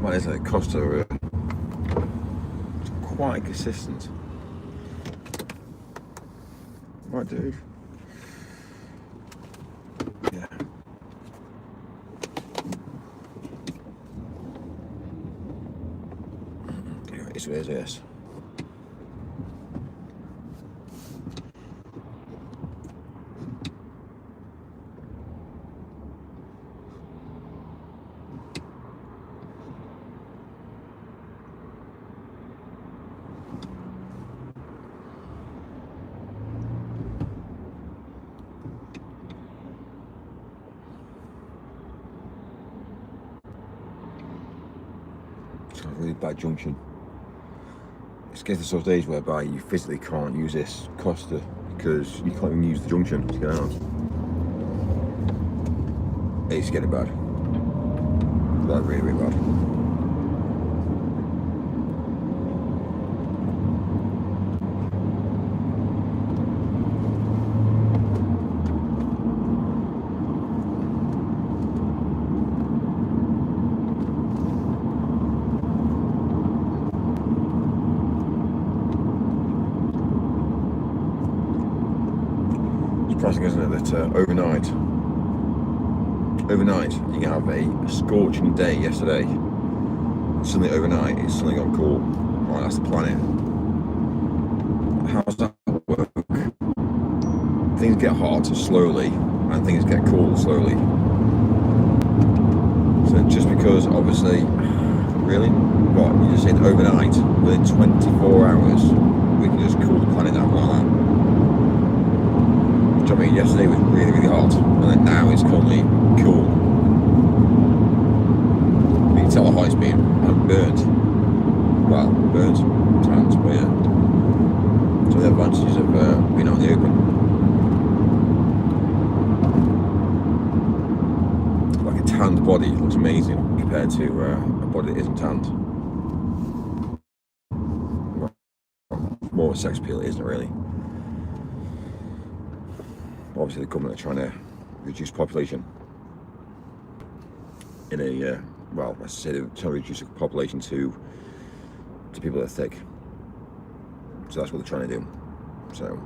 Well, isn't it? Costs are quite consistent. Right, dude. Yeah. Anyway, it's what it is. It's got a really bad junction. It's getting to those days whereby you physically can't use this Costa because you can't even use the junction to get out. It's getting bad. Like really, really bad. Surprising, isn't it, that overnight you can have a scorching day yesterday, suddenly overnight it's suddenly gone cool. Right, that's the planet. How's that work? Things get hot slowly and things get cool slowly. So just because, obviously, really, what, you just said overnight, within 24 hours we can just cool the planet down like that. I mean, yesterday was really, really hot, and then now it's currently cool. You can tell how hot it's been. I'm burnt. Well, burnt, tanned, but yeah. So the advantages of being out in the open. Like a tanned body looks amazing compared to a body that isn't tanned. Well, more of a sex appeal, isn't it, really? Obviously the government are trying to reduce population in a, well, let's say they're trying to reduce the population to people that are thick. So that's what they're trying to do. So,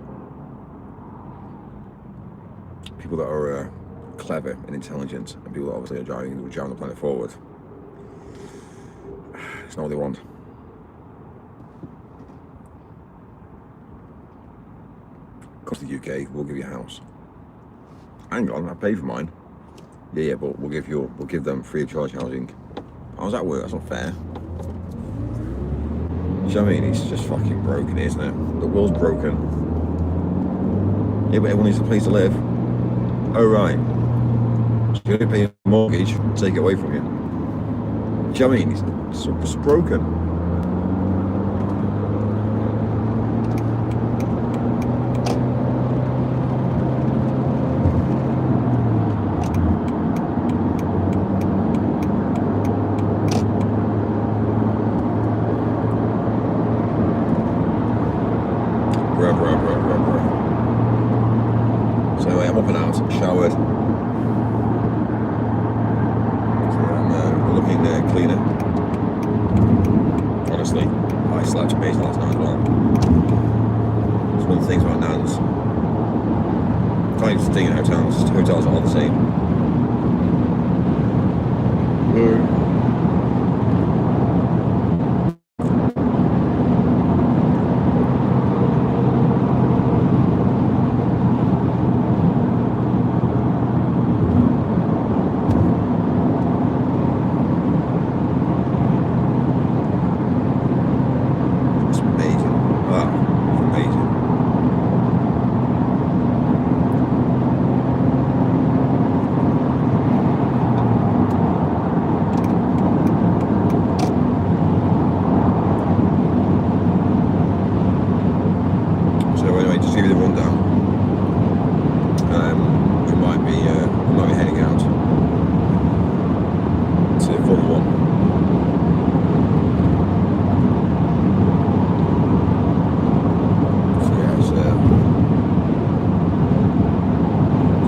people that are clever and intelligent, and people that obviously are driving the planet forward, it's not what they want. Across the UK, we'll give you a house. Hang on, I pay for mine. Yeah, but we'll give them free of charge housing. How does that work? That's not fair. Do you know what I mean? It's just fucking broken, isn't it? The world's broken. Yeah, but everyone needs a place to live. Oh, right. So you only pay a mortgage, take it away from you. Do you know what I mean? It's broken. So anyway, I'm up and out, showered. So I'm looking cleaner. Honestly, I slept amazing last night as well. It's one of the things about Nans. Can't even stay in hotels. Hotels are all the same.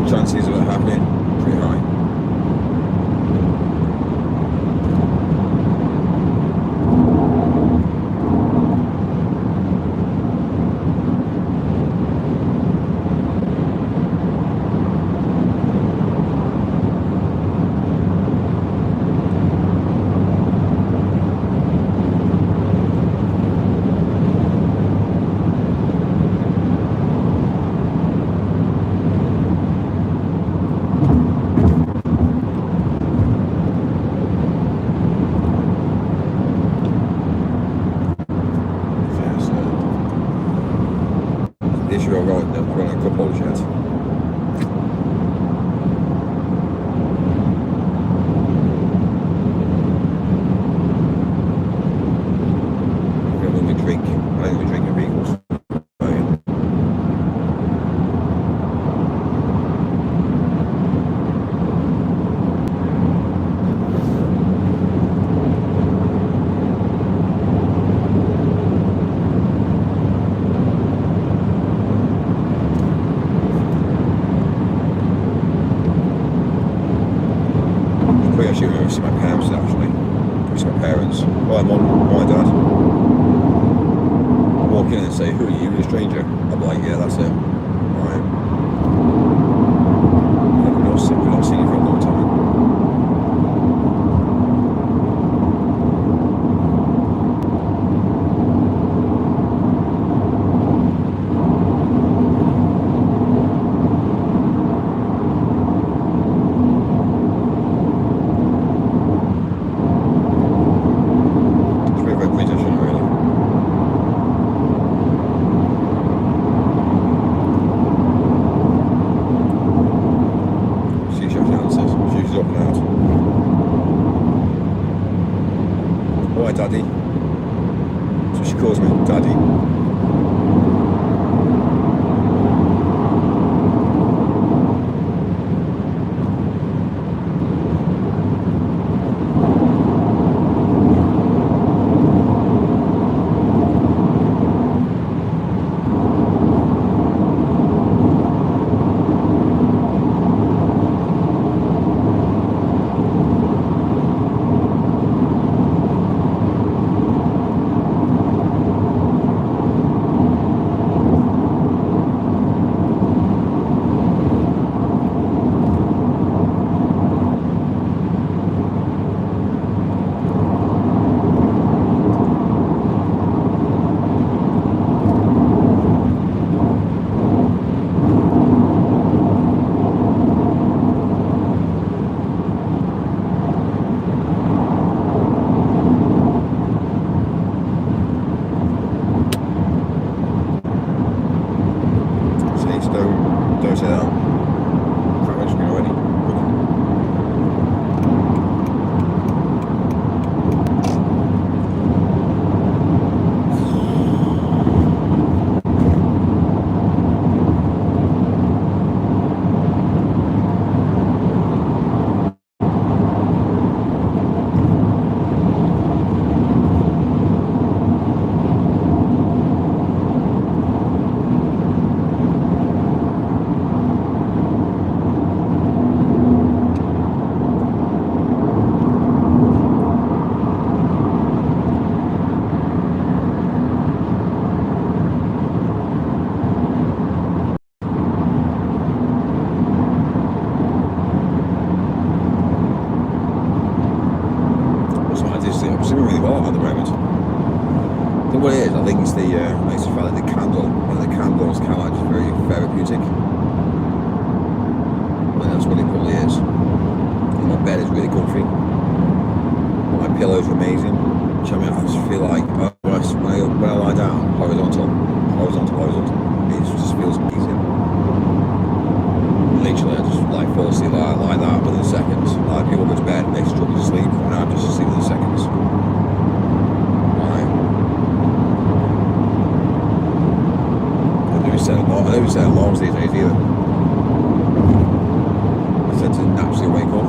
Chances of it happening pretty high. actually remember seeing my parents actually. See my parents. Hi mum, hi dad. I walk in and say, who are you? You're a stranger. I'm like, yeah, that's it. Right. We're not seeing you for a long time. Daddy. So she calls me Daddy. Don't say that. Crap, I'm already. I'm doing really well at the moment. I think what it is, I think it's the fact that the candle is kind of like just very therapeutic. I think that's what it probably is. And my bed is really comfy. My pillows are amazing. Which I mean, I just feel like when I lie down, horizontal. It just feels easy. Literally, I just like fall asleep like that within seconds. Like people go to bed and they struggle to sleep, and I'm just asleep within seconds. Right. I don't set alarms these days either. I tend to naturally wake up.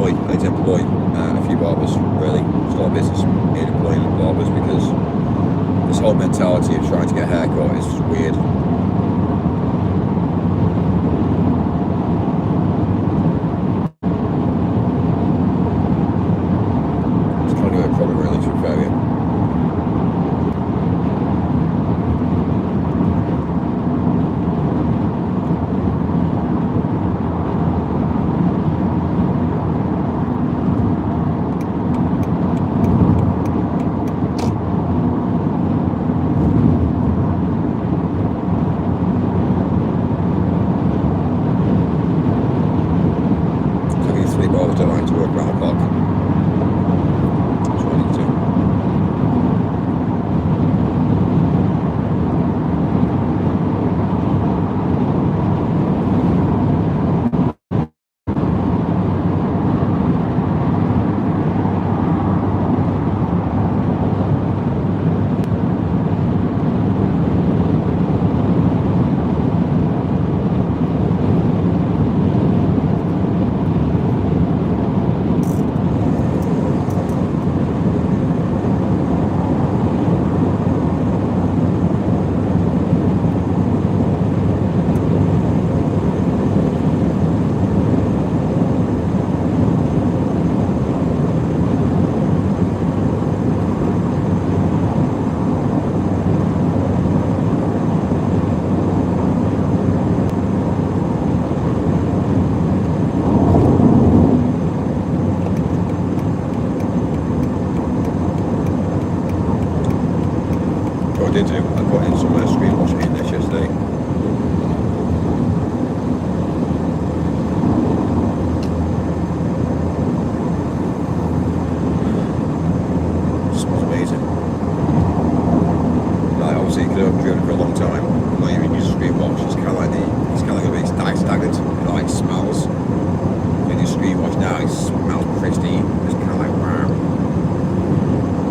I need to employ a few barbers, really. Start a business in employing barbers, because this whole mentality of trying to get a haircut is just weird. It's kind of a problem, really, to repair it. Don't like to work around the clock. That's what I need to do. did do. I put in some screen washing in this yesterday. It smells amazing. Like obviously, because I've driven for a long time, I'm not even used to screen wash. It's kind of like a bit stagnant. It like smells. When you screen wash now, it smells pristine. It's kind of like wow.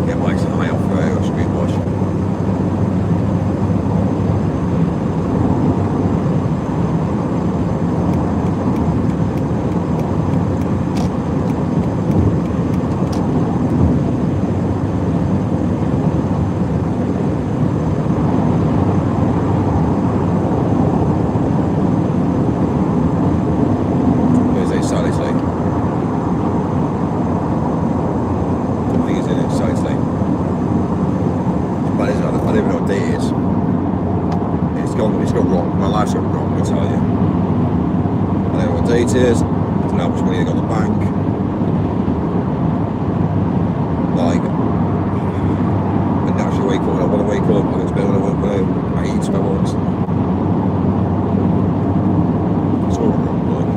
Get my high off screen wash. It is. I don't know how much money they got in the bank. Like, when I actually wake up, when I want to wake up, I go to bed when I eat my once. It's all wrong, like.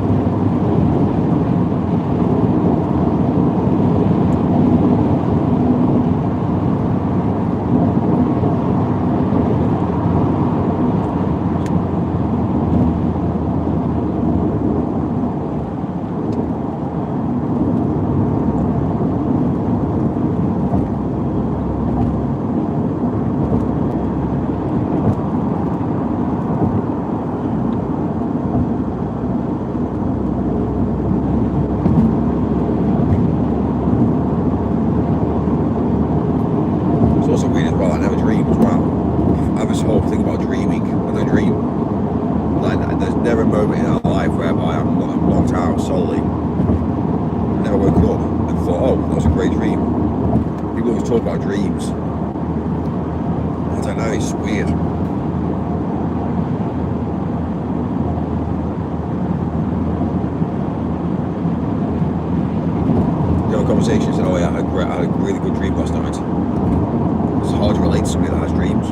Talk about dreams. I don't know, it's weird. The old conversation said, oh yeah, I had a really good dream last night. It's hard to relate to somebody that has dreams.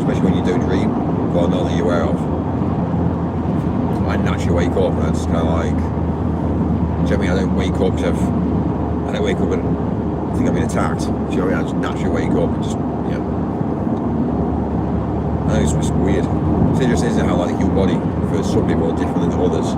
Especially when you don't dream, well, not that you're aware of. I naturally wake up and it's kind of like, do you know what I mean? I don't wake up because I don't wake up and I think I've been attacked. Do you know what I mean? I just naturally wake up and just, yeah. I think it's just weird. It's interesting, isn't it, how like the human body for some people are different than others.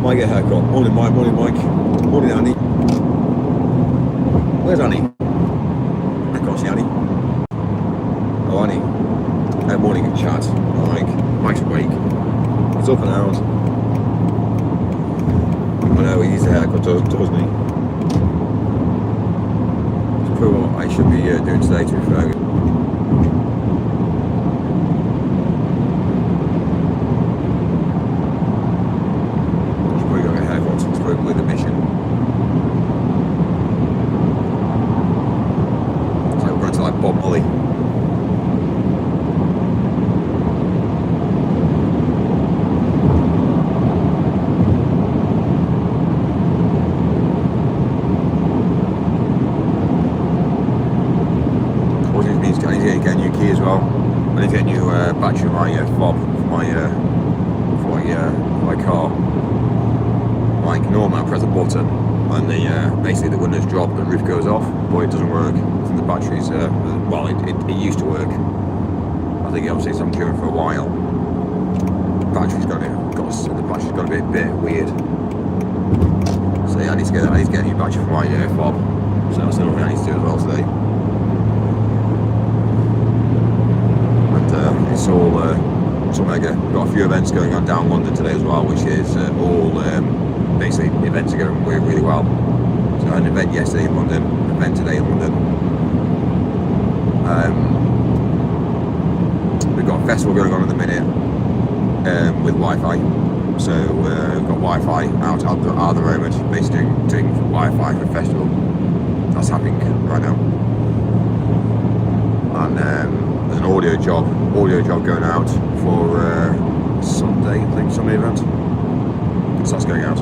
I get a haircut. Morning Mike, morning Annie. Where's Annie? I can't see Annie. Oh Annie. Morning chat. Mike's awake. He's up and out. I know he needs a haircut, doesn't he? It's probably what I should be doing today, to be fair. With a mission. So we're going to like Bob Molly. What it means, I need to get a new key as well. I need to get a new battery in my fob for my car. Like normally I press a button and basically the windows drop and the roof goes off, but it doesn't work. I think the battery's well, it used to work. I think obviously it's I'm driven for a while. The battery's got to be a bit weird. So yeah, I need to get a new battery for my fob. So that's another thing I need to do as well today. all mega. We've got a few events going on down London today as well, which is all basically events are going really, really well. So I had an event yesterday in London, an event today in London. We've got a festival going on at the minute with Wi-Fi. So we've got Wi-Fi out at the moment, basically doing Wi-Fi for a festival. That's happening right now. And there's an audio job going out for Sunday, I think, Sunday event. So that's going out.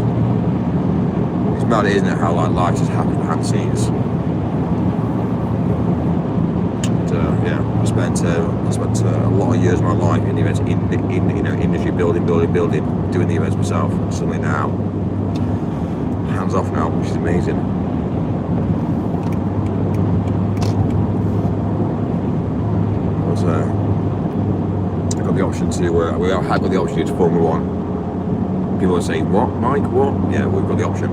It's mad, isn't it, how like life just happens behind the scenes. Yeah, I spent a lot of years of my life in the events industry, building, doing the events myself. And suddenly now, hands off now, which is amazing. I got the option to. We have got the option to Formula One. People are saying, "What, Mike? What?" Yeah, we've got the option.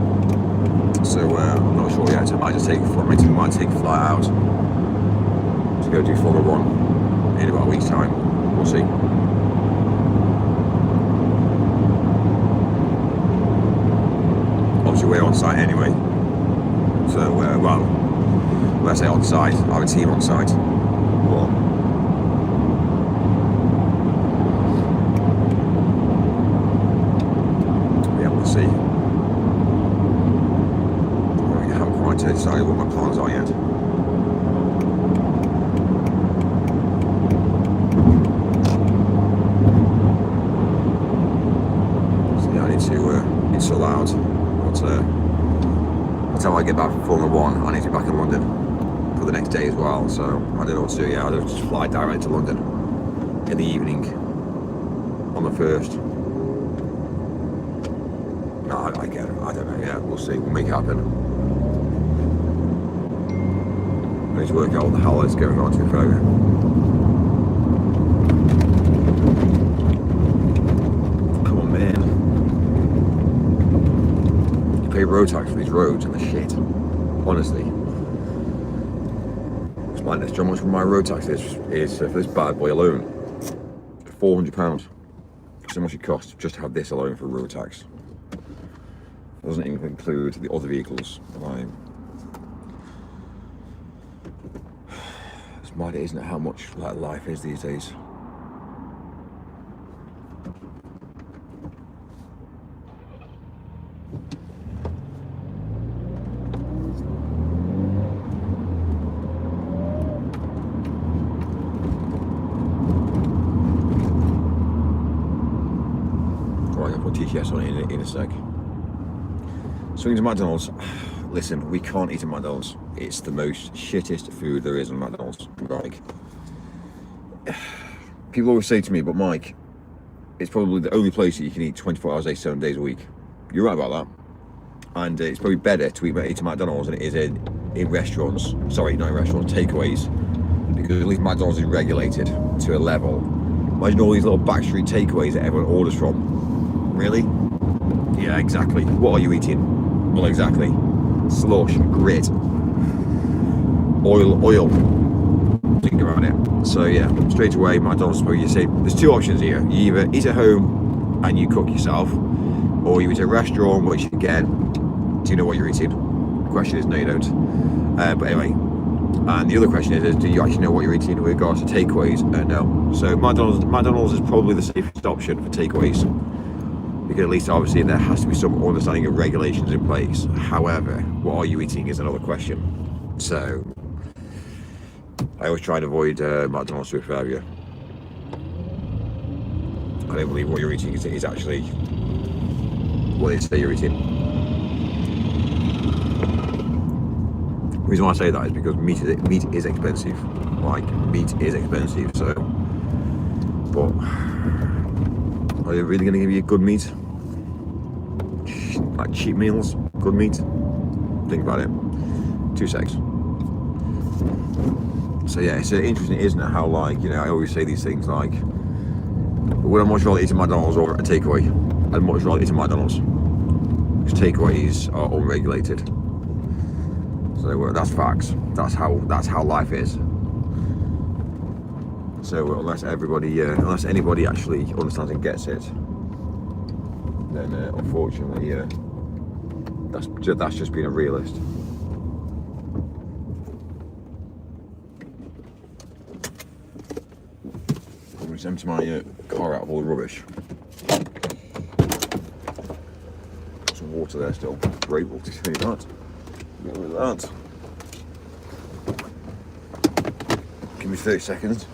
So I'm not sure yet. I might just take a flight out to go do Formula One in about a week's time. We'll see. Obviously, we're on site anyway. So, well, when I say on site, I have a team on site. But yeah, we'll see. I haven't quite decided what my plans are yet. It's so loud. But by the time I get back from Formula One, I need to be back in London for the next day as well. So I don't know what to do. Yeah, I'll just fly direct to London in the evening on the 1st. No, I get it. I don't know. Yeah, we'll see. We'll make it happen. I need to work out what the hell is going on to be fair. Pay road tax for these roads and the shit. Honestly, it's madness. Do you know how much my road tax is for this bad boy alone? £400. So much it costs just to have this alone for road tax. It doesn't even include the other vehicles. It's mad, isn't it? How much like life is these days. TTS on it in a sec. Swings to McDonald's. Listen, we can't eat at McDonald's. It's the most shittest food there is in McDonald's. Like, people always say to me, but Mike, it's probably the only place that you can eat 24 hours a day, 7 days a week. You're right about that. And it's probably better to eat at McDonald's than it is in restaurants. Sorry, not in restaurants, takeaways. Because at least McDonald's is regulated to a level. Imagine all these little backstreet takeaways that everyone orders from. Really? Yeah, exactly. What are you eating? Well, exactly. Slush, grit, oil. Think about it. So yeah, straight away, McDonald's. Where you say there's two options here. You either eat at home and you cook yourself, or you eat at a restaurant, which again, do you know what you're eating? The question is no, you don't. But anyway, and the other question is do you actually know what you're eating with regards to takeaways? No. So McDonald's is probably the safest option for takeaways. Because at least obviously there has to be some understanding of regulations in place. However, what are you eating is another question. So I always try and avoid McDonald's to a fair view. I don't believe what you're eating is actually what they say you're eating. The reason why I say that is because meat is expensive. Like, meat is expensive, so but are they really going to give you good meat? Like cheap meals, good meat? Think about it. 2 secs. So yeah, it's interesting, isn't it? How, like, you know, I always say these things like, would I much rather eat at McDonald's or a takeaway? I'd much rather eat at McDonald's. Because takeaways are unregulated. So that's facts. That's how life is. So unless anybody actually understands and gets it, then unfortunately, that's just being a realist. I'm just empty my car out of all the rubbish. Some water there still. Great water, see that? Get rid of that. Give me 30 seconds.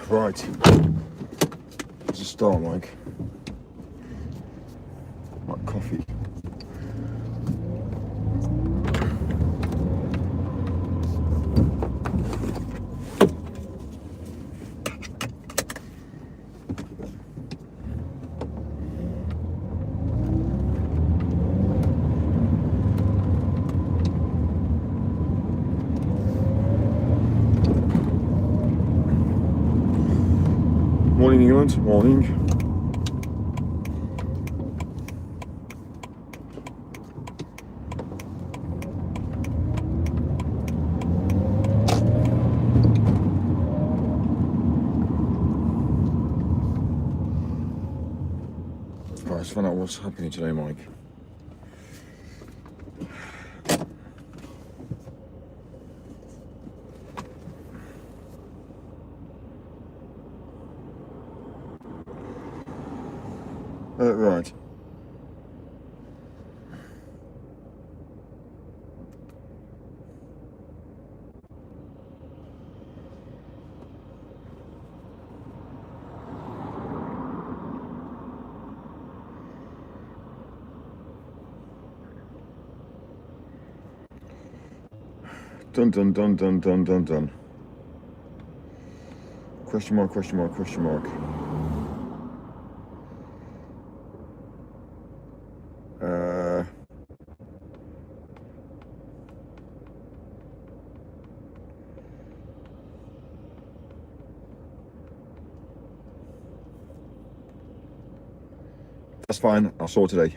Right, to start, like coffee. Morning, England. Morning. Right, let's find out what's happening today, Mike. Right. Dun dun dun dun dun dun dun. Question mark, question mark, question mark. That's fine, I'll sort today.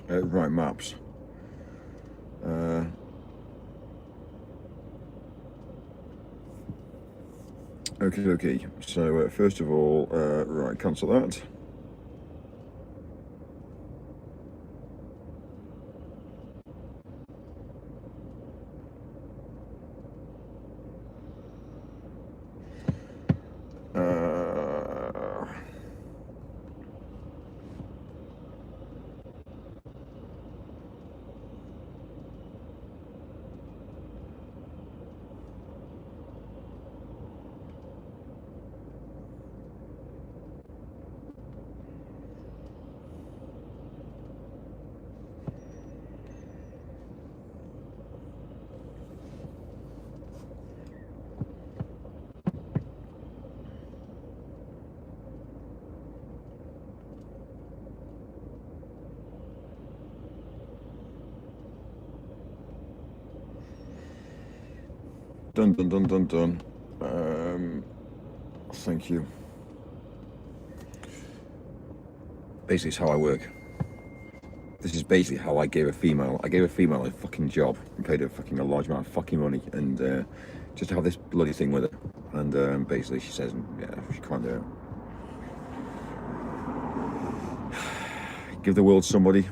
Right, maps. Okay. So first of all, right, cancel that. Done. Thank you. Basically, it's how I work. This is basically how I gave a female a fucking job and paid her fucking a large amount of fucking money, and just to have this bloody thing with her. And basically, she says, yeah, she can't do it. Give the world somebody,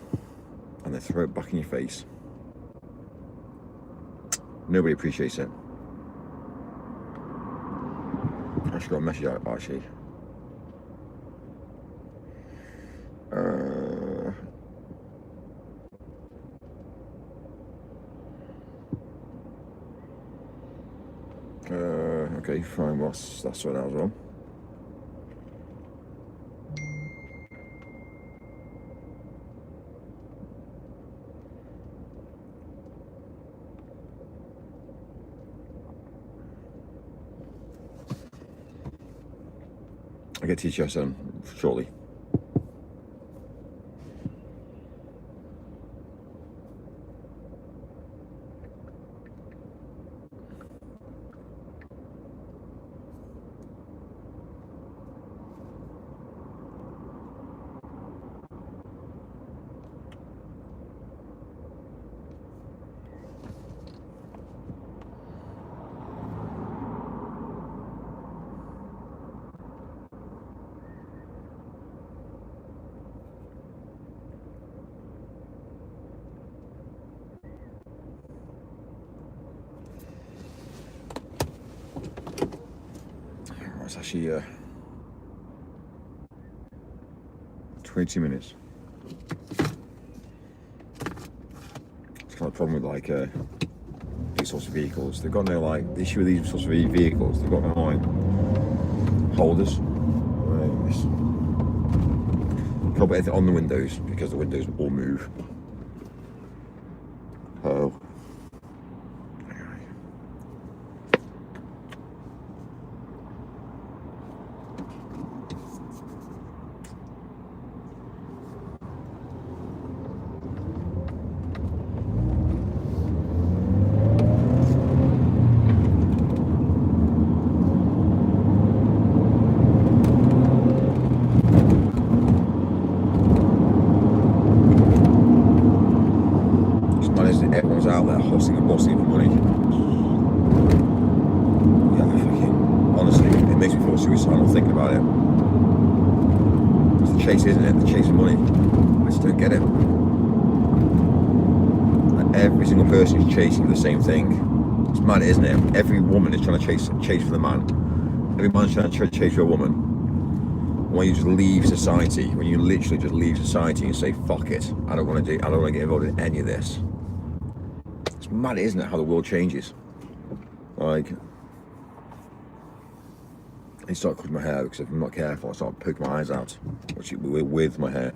and they throw it back in your face. Nobody appreciates it. I just got a message out, actually. Okay, fine, well, that's what that was on. I get to teach your son shortly. It's actually 22 minutes. It's kind of a problem with like these sorts of vehicles. They've got no like, the issue with these sorts of vehicles, they've got no like holders. Can't put anything on the windows because the windows all move. Oh. Everyone's out there hustling and bustling for money. Yeah, fucking, honestly, it makes me feel suicidal thinking about it. It's the chase, isn't it? The chase of money. I just don't get it. Like every single person is chasing the same thing. It's mad, isn't it? Every woman is trying to chase for the man. Every man's trying to chase for a woman. When you just leave society, when you literally just leave society and say, fuck it, I don't want to get involved in any of this. It's mad, isn't it, how the world changes? Like, I start cutting my hair because if I'm not careful, I start poking my eyes out, which with my hair.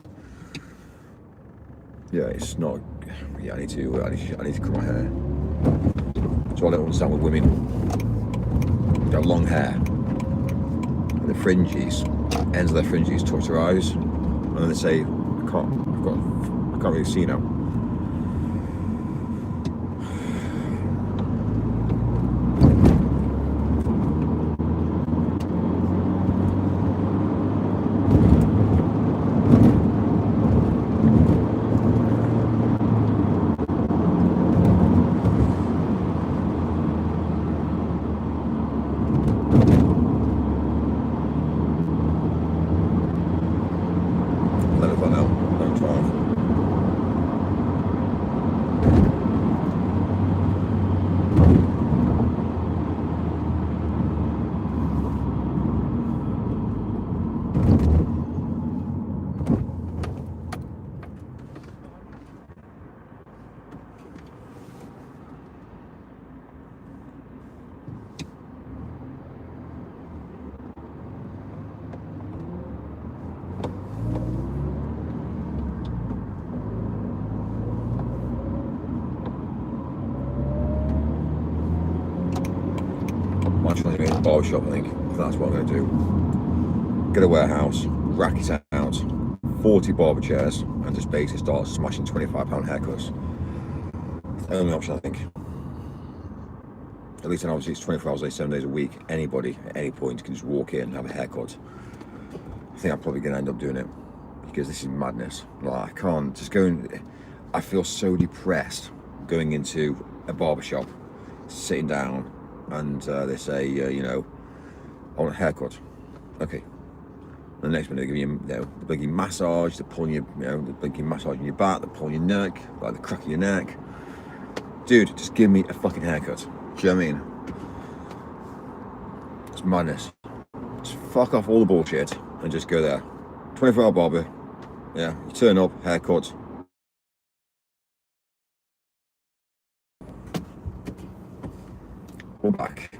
Yeah, it's not. Yeah, I need to cut my hair. So I don't understand with women. They have long hair, and the fringes, ends of their fringes touch their eyes, and then they say, I can't really see now. my choice is barbershop, I think. That's what I'm going to do. Get a warehouse, rack it out, 40 barber chairs, and just basically start smashing £25 haircuts. It's the only option, I think. At least, and obviously, it's 24 hours a day, 7 days a week. Anybody at any point can just walk in and have a haircut. I think I'm probably going to end up doing it because this is madness. Like, I can't just go in. I feel so depressed going into a barbershop, sitting down, and they say, you know, I want a haircut. Okay. The next minute they give you, the blinking massage, they're pulling you, the blinking massage in your back, they're pulling your neck, like the crack of your neck. Dude, just give me a fucking haircut. Do you know what I mean? It's madness. Just fuck off all the bullshit and just go there. 24-hour barber. Yeah, you turn up, haircut. We're back.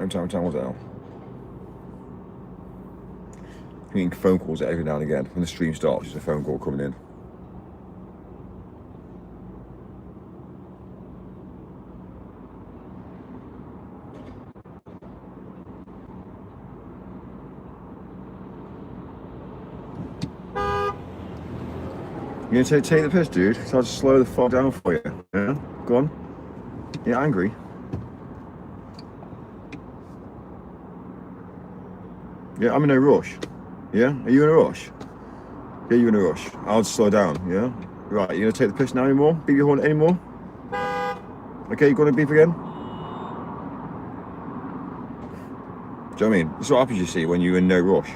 Time was out. I'm getting phone calls every now and again. When the stream starts, there's a phone call coming in. You gonna take the piss, dude? So I'll just slow the fuck down for you. Yeah? Go on. You're angry. Yeah, I'm in a rush. Yeah? Are you in a rush? Yeah, you're in a rush. I'll just slow down, yeah? Right, you gonna take the piss now anymore? Beep your horn anymore? Okay, you gonna beep again? Do you know what I mean? This is what happens, you see, when you're in no rush.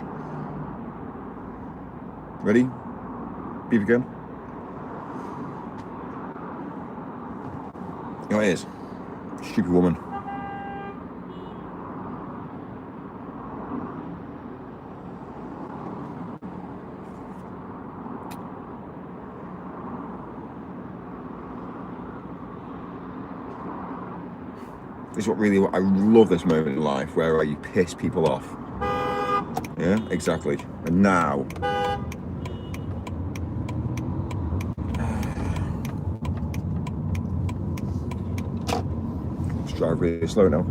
Ready? Beep again. You know what it is? Stupid woman. This is what really, I love this moment in life where you piss people off. Yeah, exactly. And now, let's drive really slow now.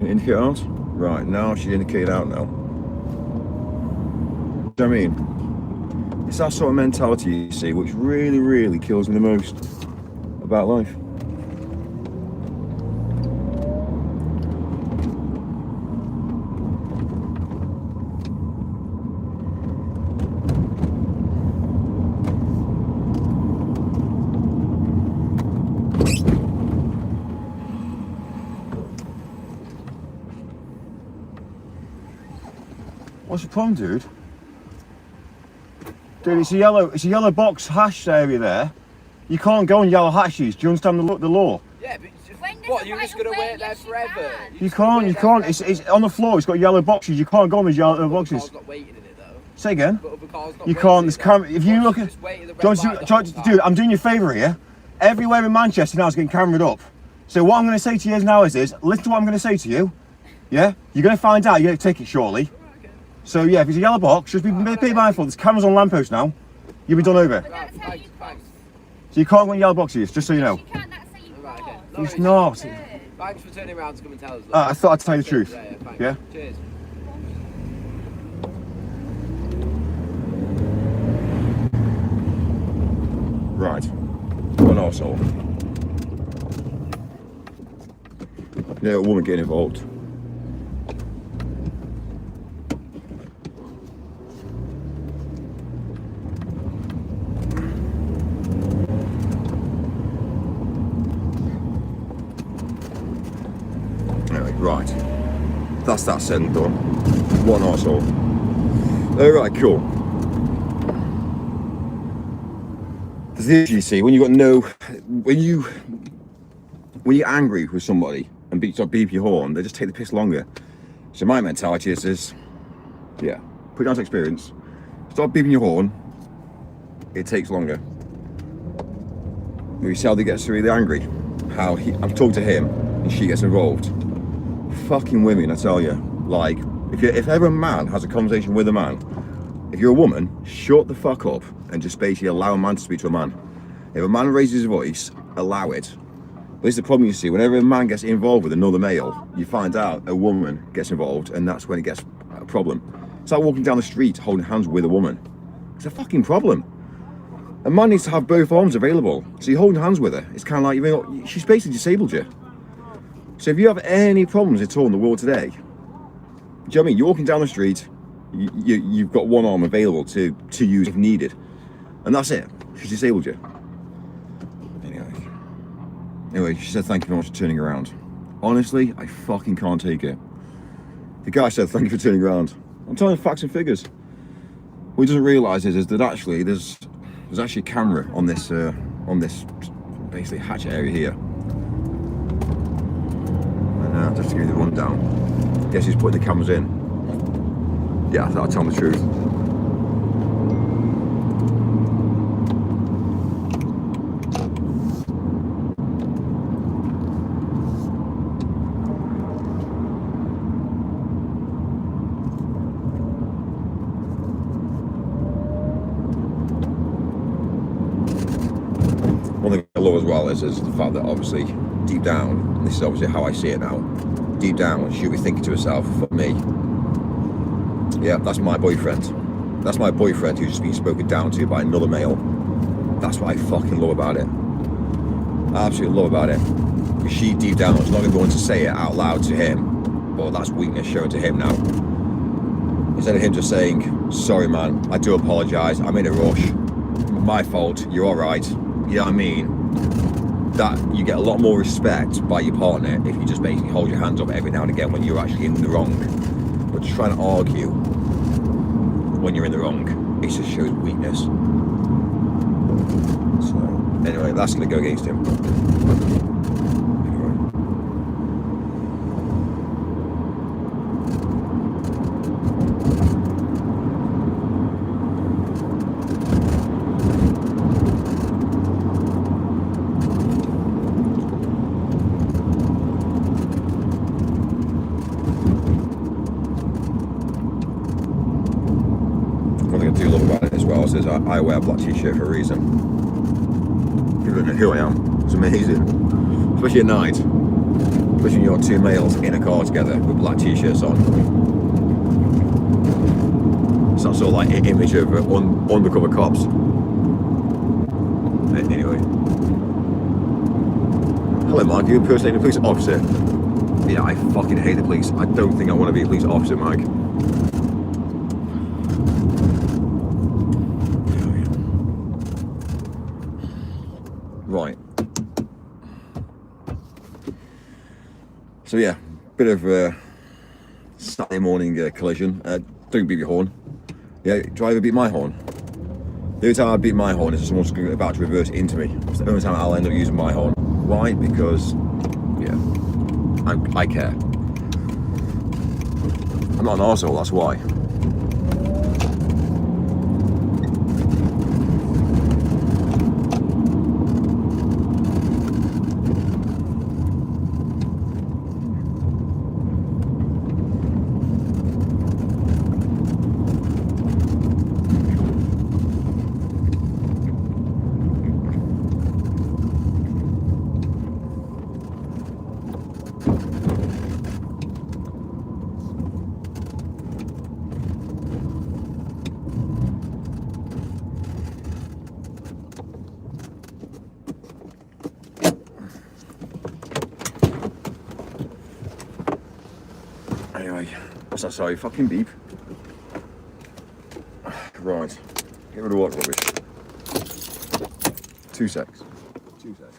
Indicate out? Right, now she's indicated out now. Do you know what I mean? It's that sort of mentality, you see, which really, really kills me the most about life. What's the problem, dude? Dude, it's a yellow box hash area there. You can't go on yellow hashes. Do you understand the law? Yeah, but what? You're just gonna wait there forever? You can't. It's on the floor. It's got yellow boxes. You can't go on these yellow boxes. Car's not waiting in it though. Say again. You can't. There's camera. If you look at, dude, I'm doing you a favour here. Everywhere in Manchester now is getting cameraed up. So what I'm going to say to you now is listen to what I'm going to say to you. Yeah, you're going to find out. You're going to take it shortly. So yeah, if it's a yellow box, just be mindful. There's cameras on lampposts now. You'll be done over. So you can't go in yellow boxes, just so you know. It's not. Thanks for turning around to come and tell us. I thought I'd tell you the truth. Yeah. Cheers. Right. One arsehole. Yeah, a woman getting involved. Right, that's that said and done. One arsehole. Alright, cool. There's the issue, you see, when you've got no, when you're angry with somebody and start beep your horn, they just take the piss longer. So my mentality is yeah, put it down to experience. Start beeping your horn, it takes longer. You see how they get really angry. how I'm talking to him and she gets involved. Fucking women, I tell you. Like, if ever a man has a conversation with a man, if you're a woman, shut the fuck up and just basically allow a man to speak to a man. If a man raises his voice, allow it. But this is the problem you see. Whenever a man gets involved with another male, you find out a woman gets involved, and that's when it gets a problem. It's like walking down the street holding hands with a woman. It's a fucking problem. A man needs to have both arms available. So you're holding hands with her. It's kind of like, you know, she's basically disabled you. So if you have any problems at all in the world today, do you know what I mean? You're walking down the street, you've got one arm available to use if needed. And that's it. She's disabled you. Anyway, she said thank you very much for turning around. Honestly, I fucking can't take it. The guy said thank you for turning around. I'm telling facts and figures. What he doesn't realise is that actually there's actually a camera on this basically hatch area here. And just to give you the rundown, guess who's putting the cameras in? Yeah, I'll tell him the truth. One thing I love as well is the fact that obviously deep down, and this is obviously how I see it now, deep down she'll be thinking to herself, for me, yeah, that's my boyfriend. That's my boyfriend who's just been spoken down to by another male. That's what I fucking love about it. I absolutely love about it. Because she deep down is not going to go on to say it out loud to him, but that's weakness shown to him now. Instead of him just saying, sorry man, I do apologise, I'm in a rush, my fault, you're alright. You know what I mean? That you get a lot more respect by your partner if you just basically hold your hands up every now and again when you're actually in the wrong. But just trying to argue when you're in the wrong, it just shows weakness. So anyway, that's going to go against him. Says I wear a black t-shirt for a reason. People don't know who I am. It's amazing, especially at night, especially when you're two males in a car together with black t-shirts on. It's that sort of like image of undercover cops. Anyway, hello Mike, you impersonating a police officer? Yeah, I fucking hate the police. I don't think I want to be a police officer, Mike. Right. So yeah, bit of a Saturday morning collision. Don't beat your horn. Yeah, driver beat my horn. The only time I beat my horn is if someone's about to reverse into me. It's the only time I'll end up using my horn. Why? Because, yeah, I care. I'm not an arsehole, that's why. Anyway, what's that? Sorry, fucking beep. Right, get rid of what rubbish. 2 secs. 2 secs.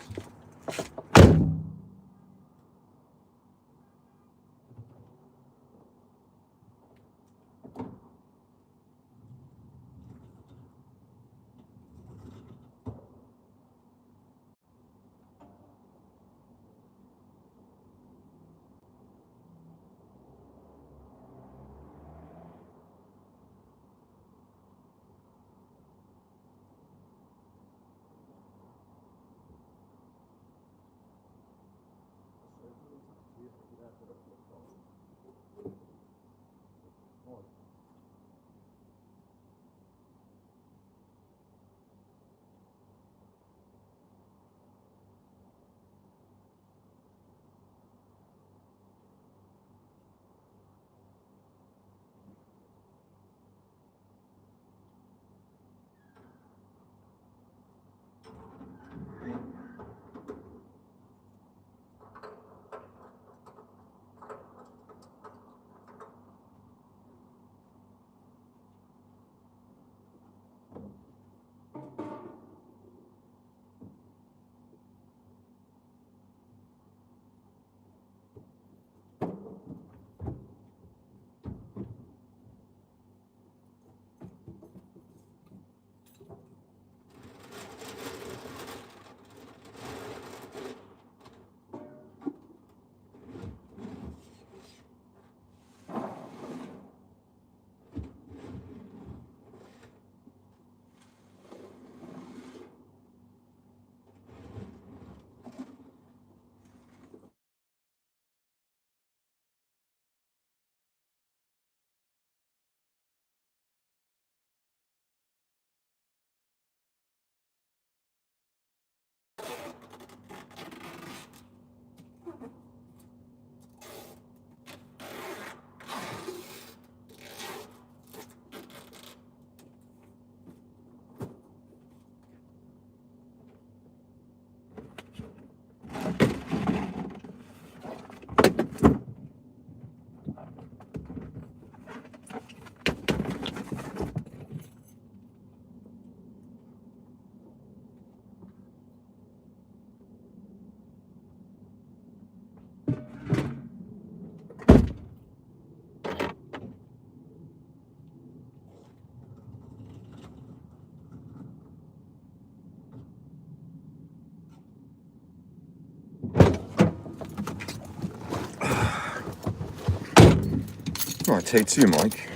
Right, take two, Mike.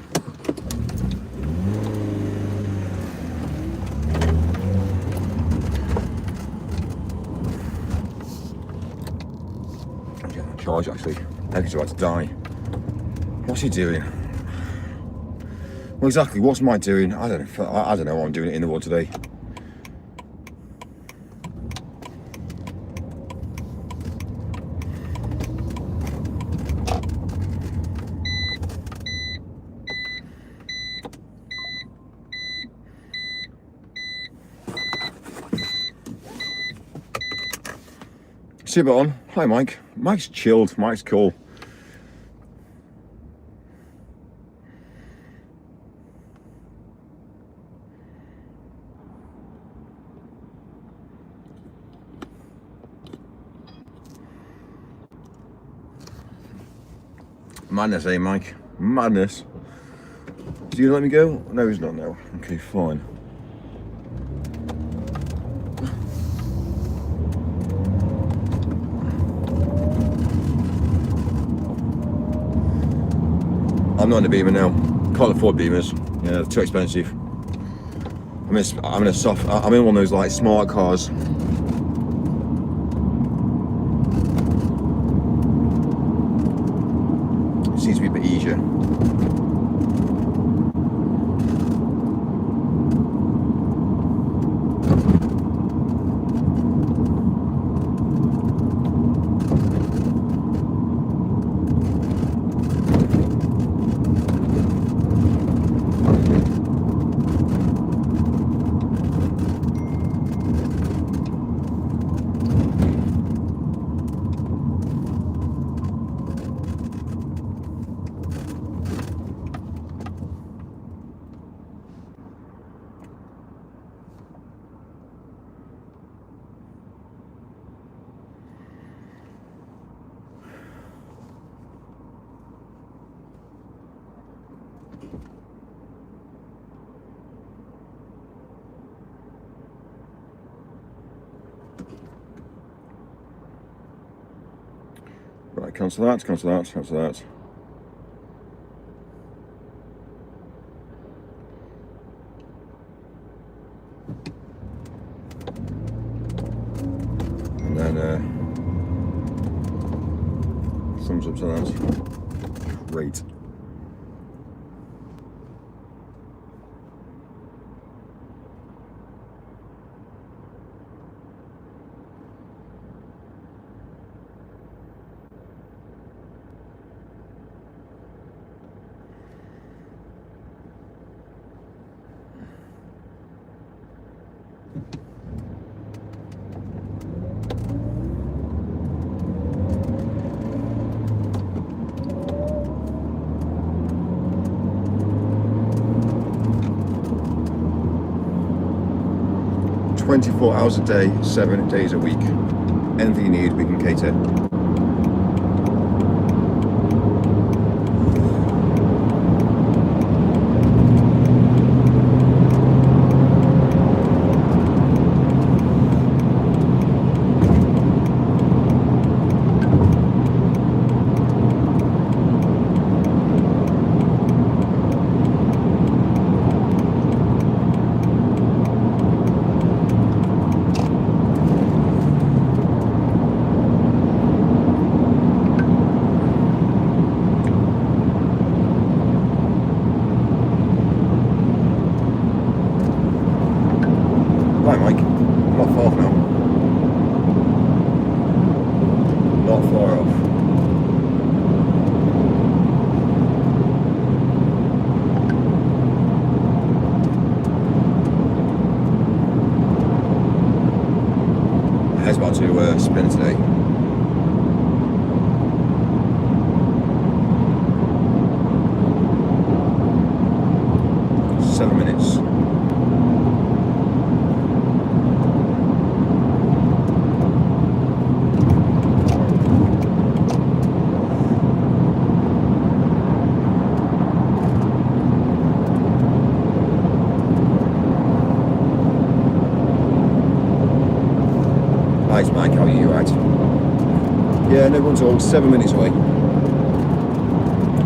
I'm getting a charge actually. He's about to die. What's he doing? Well, exactly. What's Mike doing? I don't know. I don't know what I'm doing in the wood today. Super on. Hi, Mike. Mike's chilled. Mike's cool. Madness, eh, Mike? Madness. Is he gonna let me go? No, he's not now. Okay, fine. I'm not in a Beamer now. Can't afford Beamers. Yeah, they're too expensive. I'm in one of those like smart cars. It seems to be a bit easier. Right, cancel that, cancel that, cancel that. And then thumbs up to that. Great. "24 hours a day, 7 days a week. Anything you need, we can cater." Right, Mike, not far off now. Not far off. My head's about to spin today. Hi, Mike, how are you? Right? Yeah, no one's all 7 minutes away.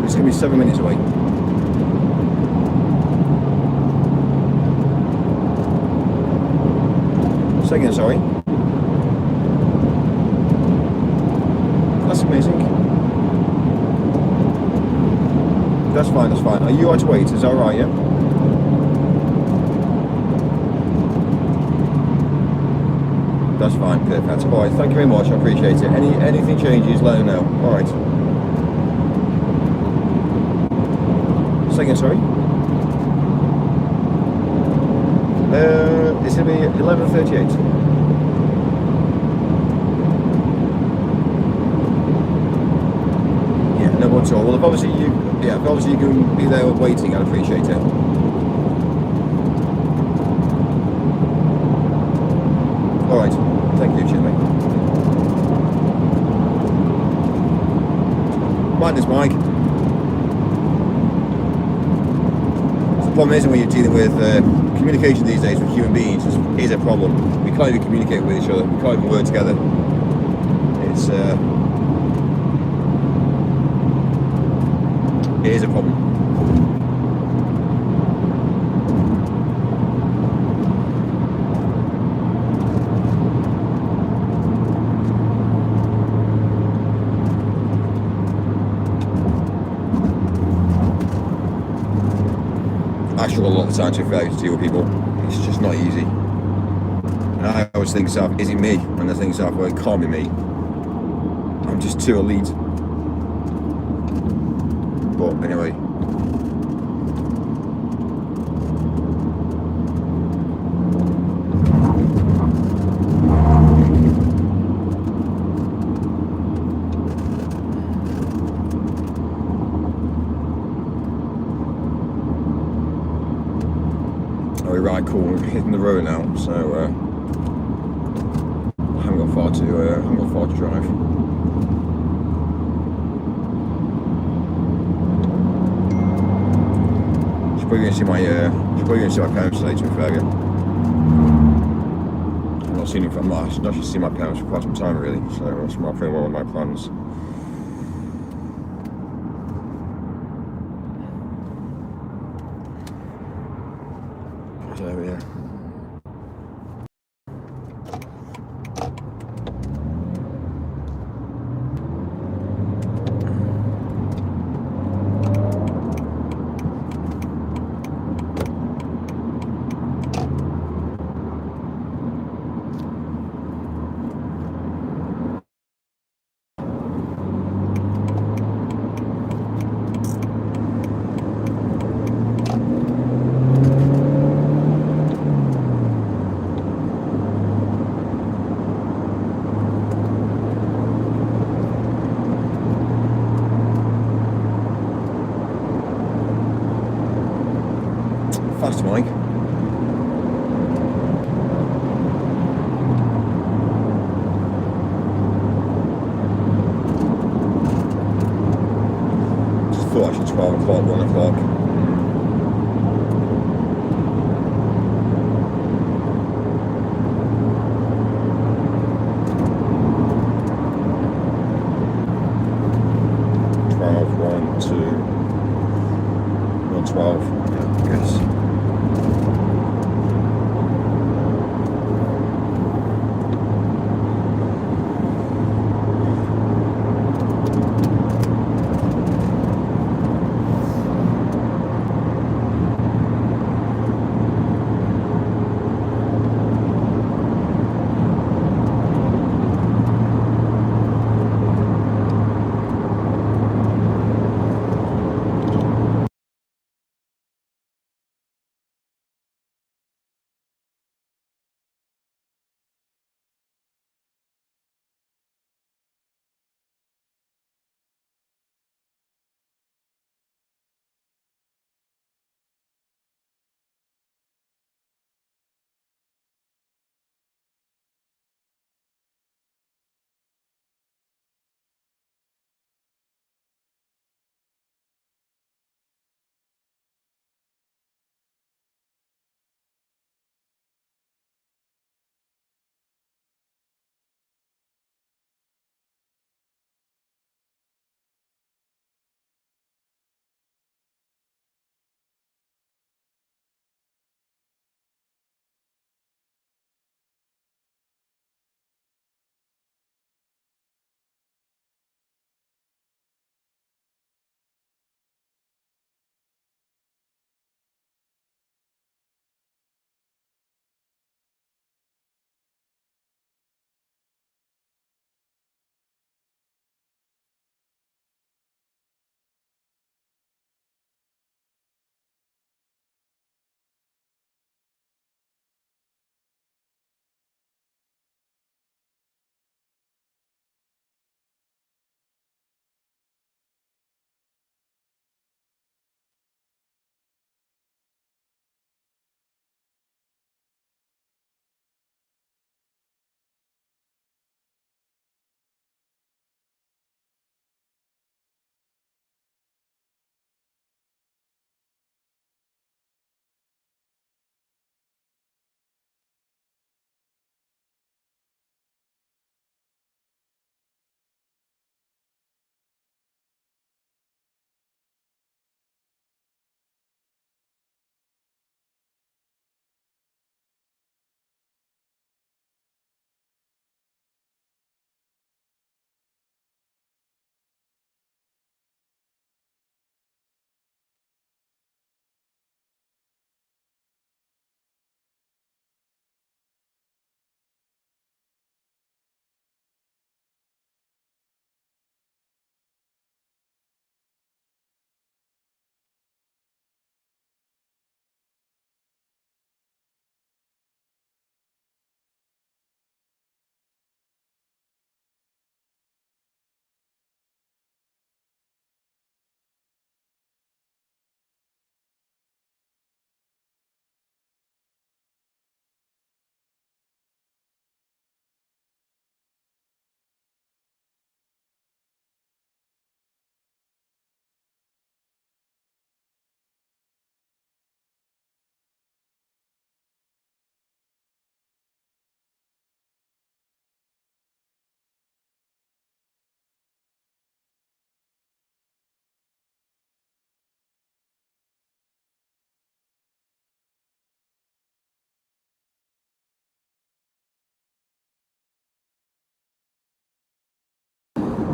It's going to be 7 minutes away. Say again, sorry. That's amazing. That's fine, that's fine. Are you right to wait? Is that alright, yeah? That's fine, perfect. Alright, thank you very much, I appreciate it. Anything changes, let me know. Alright. Say again, sorry. It's going to be 11:38. Yeah, no one at all. Well, if obviously you can be there waiting, I'd appreciate it. Alright, thank you, Jimmy. Mind this, Mike. The problem isn't when you're dealing with communication these days with human beings is a problem. We can't even communicate with each other. We can't even work together. It is a problem. I struggle a lot of the time to deal with people. It's just not easy. And I always think, is it me? And I think, well, it can't be me. I'm just too elite. But anyway. Right, cool. We're hitting the road now, so I haven't got far to drive. Should probably go and see my parents today, to be fair. I've not seen them I've not actually seen my parents for quite some time, really. So that's one of my plans. So yeah. nice to Mike. Just thought actually 12 o'clock, 1 o'clock.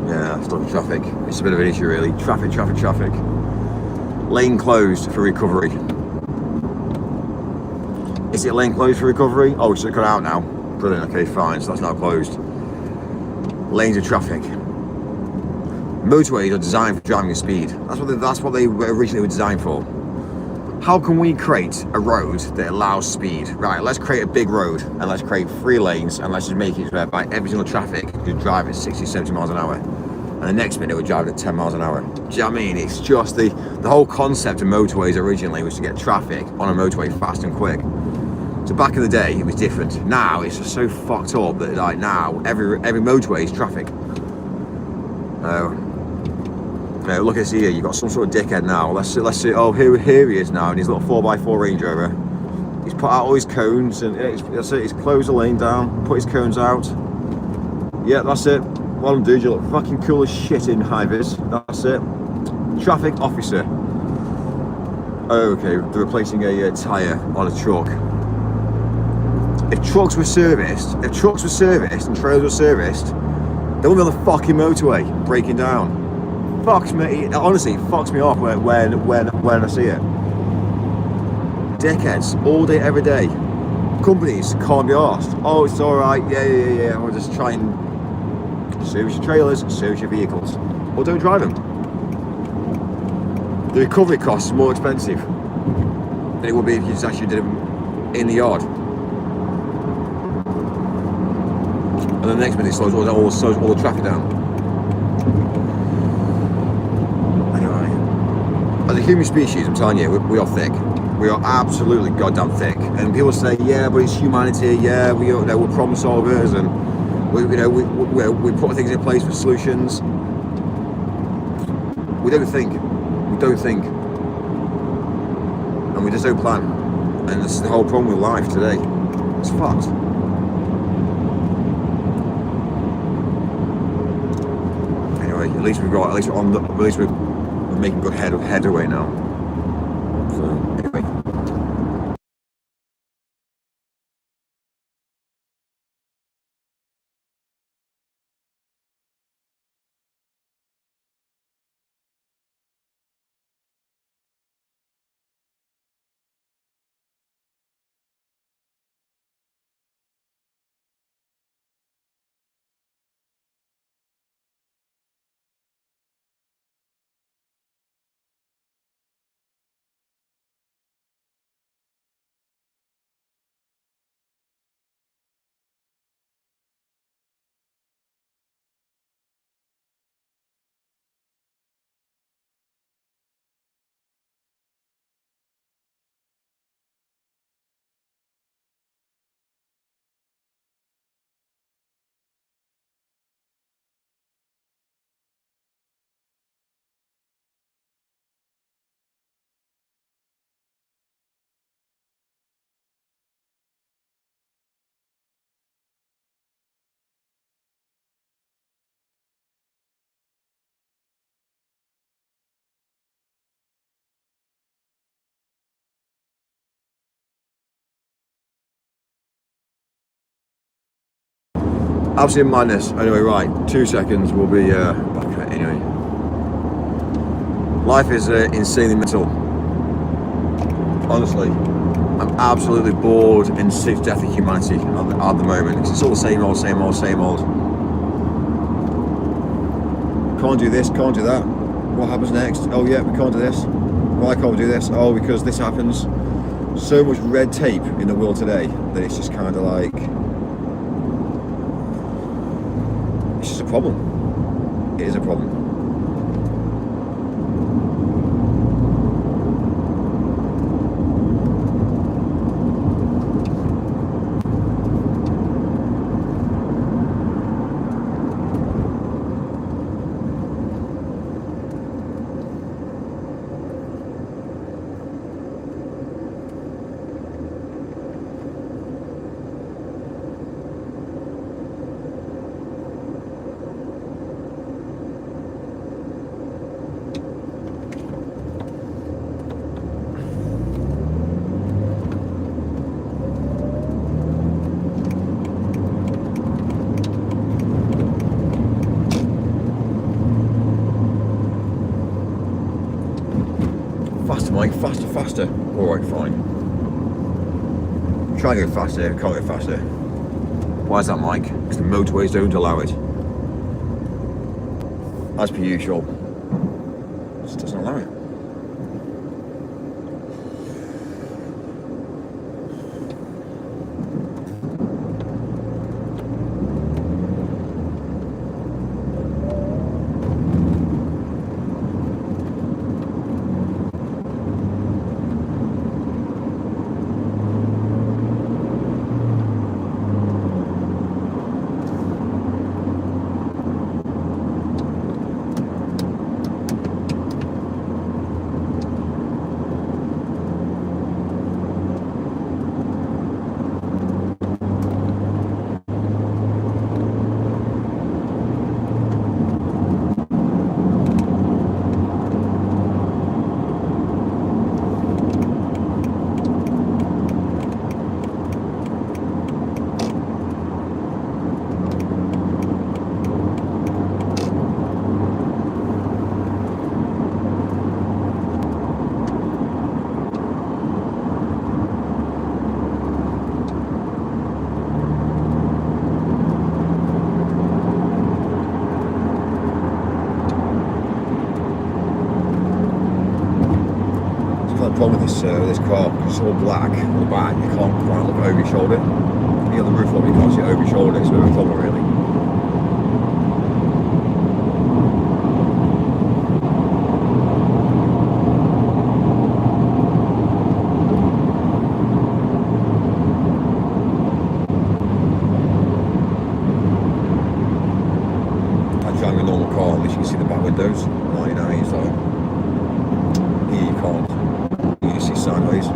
Yeah, stuck in traffic. It's a bit of an issue really. Traffic. Lane closed for recovery. Is it lane closed for recovery? Oh, it's cut out now. Brilliant, okay, fine, so that's now closed. Lanes of traffic. Motorways are designed for driving at speed. That's what they originally were designed for. How can we create a road that allows speed? Right, let's create a big road and let's create 3 lanes and let's just make it whereby every single traffic can drive at 60, 70 miles an hour. and the next minute we're driving at 10 miles an hour. Do you know what I mean? It's just the whole concept of motorways originally was to get traffic on a motorway fast and quick. So back in the day, it was different. Now it's just so fucked up that like now every motorway is traffic. Look at this here. You've got some sort of dickhead now. Let's see. Oh, here he is now in his little 4x4 Range Rover. He's put out all his cones and that's it. He's closed the lane down, put his cones out. Yeah, that's it. Well done, dude. You look fucking cool as shit in high vis. That's it. Traffic officer. Okay, they're replacing a tyre on a truck. If trucks were serviced and trailers were serviced, they wouldn't be on the fucking motorway breaking down. Fucks me. Honestly, it fucks me off when I see it. Dickheads all day, every day. Companies can't be arsed. Oh, it's all right. Yeah. We'll just try and service your trailers, service your vehicles, or don't drive them. The recovery cost is more expensive than it would be if you just actually did them in the yard. And the next minute it slows all the traffic down. Anyway, as a human species, I'm telling you, we are thick. We are absolutely goddamn thick. And people say, yeah, but it's humanity. Yeah, we're problem solvers, and we put things in place for solutions. We don't think, and we just don't plan. And this is the whole problem with life today. It's fucked. Anyway, at least we're making good headway now. So anyway. Absolute madness. Anyway, right, 2 seconds, we'll be back at it anyway. Life is insanely mental. Honestly, I'm absolutely bored and sick to death of humanity at the moment. It's all the same old. Can't do this, can't do that. What happens next? Oh yeah, we can't do this. Why can't we do this? Oh, because this happens. So much red tape in the world today that it's just kind of like, it's just a problem. It is a problem. Faster, Mike, faster. Alright, fine. Try and go faster, can't go faster. Why is that, Mike? Because the motorways don't allow it. As per usual. It just doesn't allow it. this car. It's all black on the back. You can't quite look over your shoulder. You got the roof up, you can't see it over your shoulder. It's a bit of a problem, really. Driving a normal car, at least you can see the back windows. Well, you know, he's like, here you can't. You see sideways.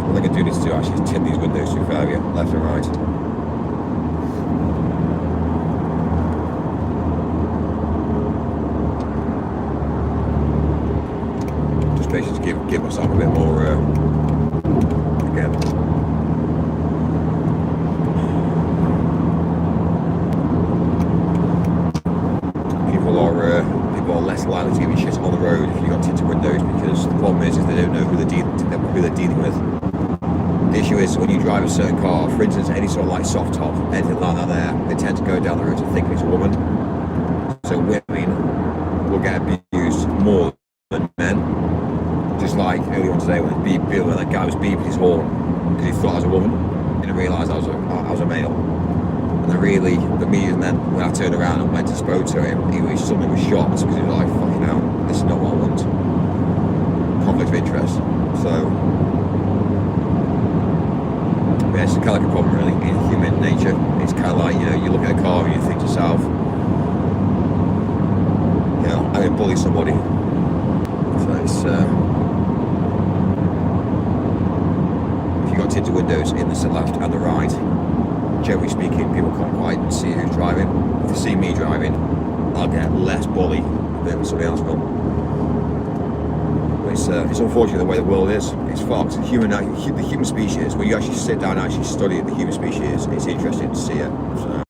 What I think I do need to do actually is tint these windows to fair, yeah, left and right. Just basically give myself a bit more, again. People are less likely to give you shit on the road if you've got tinted windows, because the problem is they don't know who they're dealing with. The issue is when you drive a certain car, for instance, any sort of like soft top, anything like that there, they tend to go down the road and think it's a woman. So women will get abused more than men. Just like earlier on today when that guy was beeping his horn because he thought I was a woman, didn't realise I was a male. And then when I turned around and went to spoke to him, he suddenly was shocked because he was like, fucking hell, this is not what I want. Conflict of interest. So, yeah, it's kind of like a problem really in human nature. It's kind of like, you know, you look at a car and you think to yourself, you know, I'm going to bully somebody. So it's, if you've got tinted windows in the left and the right, generally speaking, people can't quite see who's driving. If they see me driving, I'll get less bully than somebody else will. But it's unfortunate the way the world is. It's fucked. The human species, when you actually sit down and actually study the human species, it's interesting to see it. So.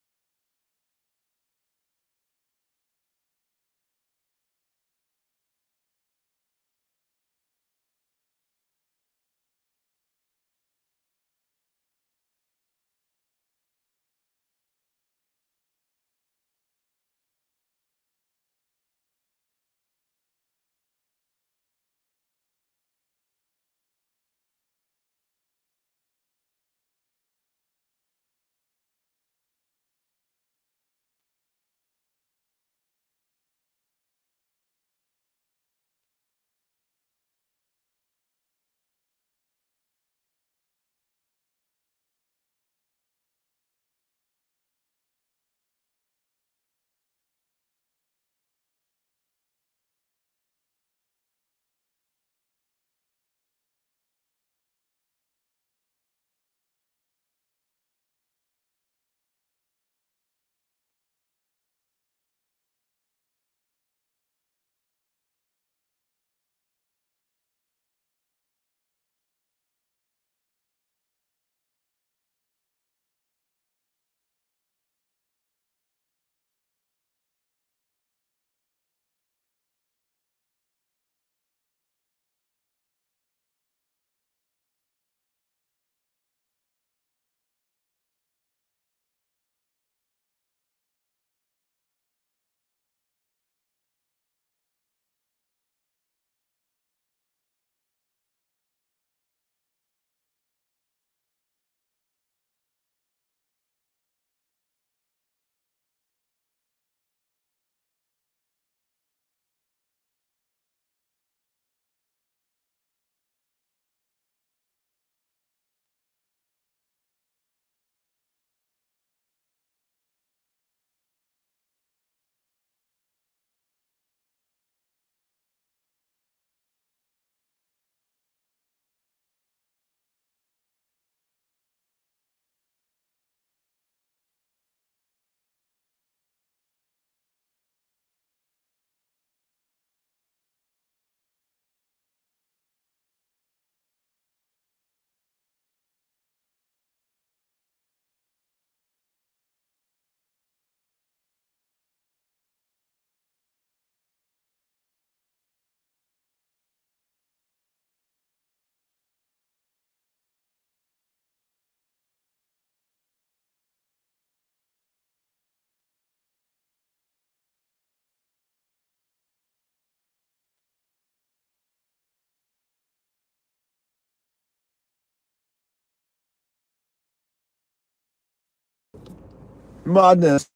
Madness.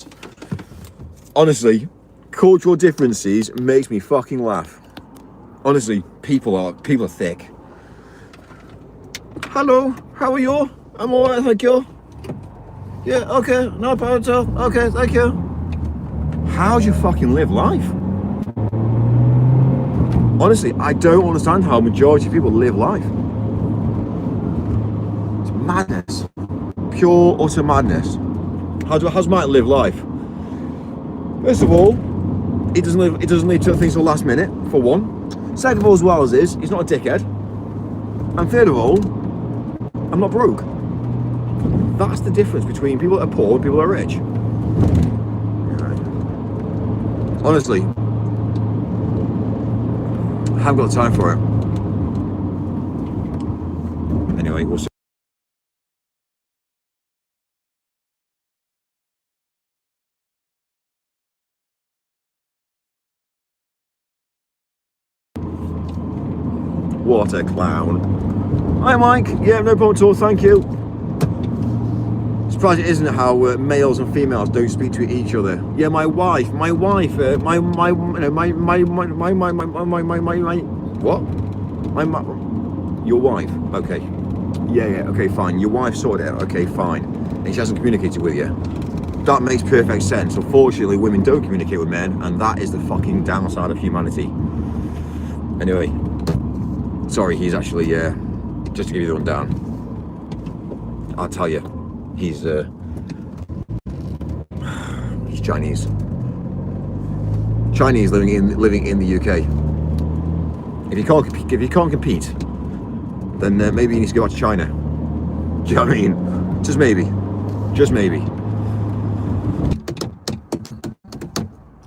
Honestly, cultural differences makes me fucking laugh. Honestly, people are thick. Hello, how are you? I'm alright, thank you. Yeah, okay, no problem at all. Okay, thank you. How do you fucking live life? Honestly, I don't understand how majority of people live life. It's madness. Pure, utter madness. How's Mike live life? First of all, he doesn't leave things till the last minute, for one. Second of all, as well as is, he's not a dickhead. And third of all, I'm not broke. That's the difference between people that are poor and people that are rich. Honestly, I haven't got the time for it. Anyway, we'll see. What a clown. Hi Mike, yeah, no problem at all, thank you. Surprised it isn't how males and females don't speak to each other. Yeah, my wife, your wife, okay. Yeah, okay, fine, your wife sorted it out, okay, fine. And she hasn't communicated with you. That makes perfect sense. Unfortunately, women don't communicate with men, and that is the fucking downside of humanity. Anyway, sorry, he's actually, just to give you the rundown, I'll tell you, he's Chinese. Chinese living in the UK. If you can't compete, then maybe you need to go back to China. Do you know what I mean? Just maybe. Just maybe.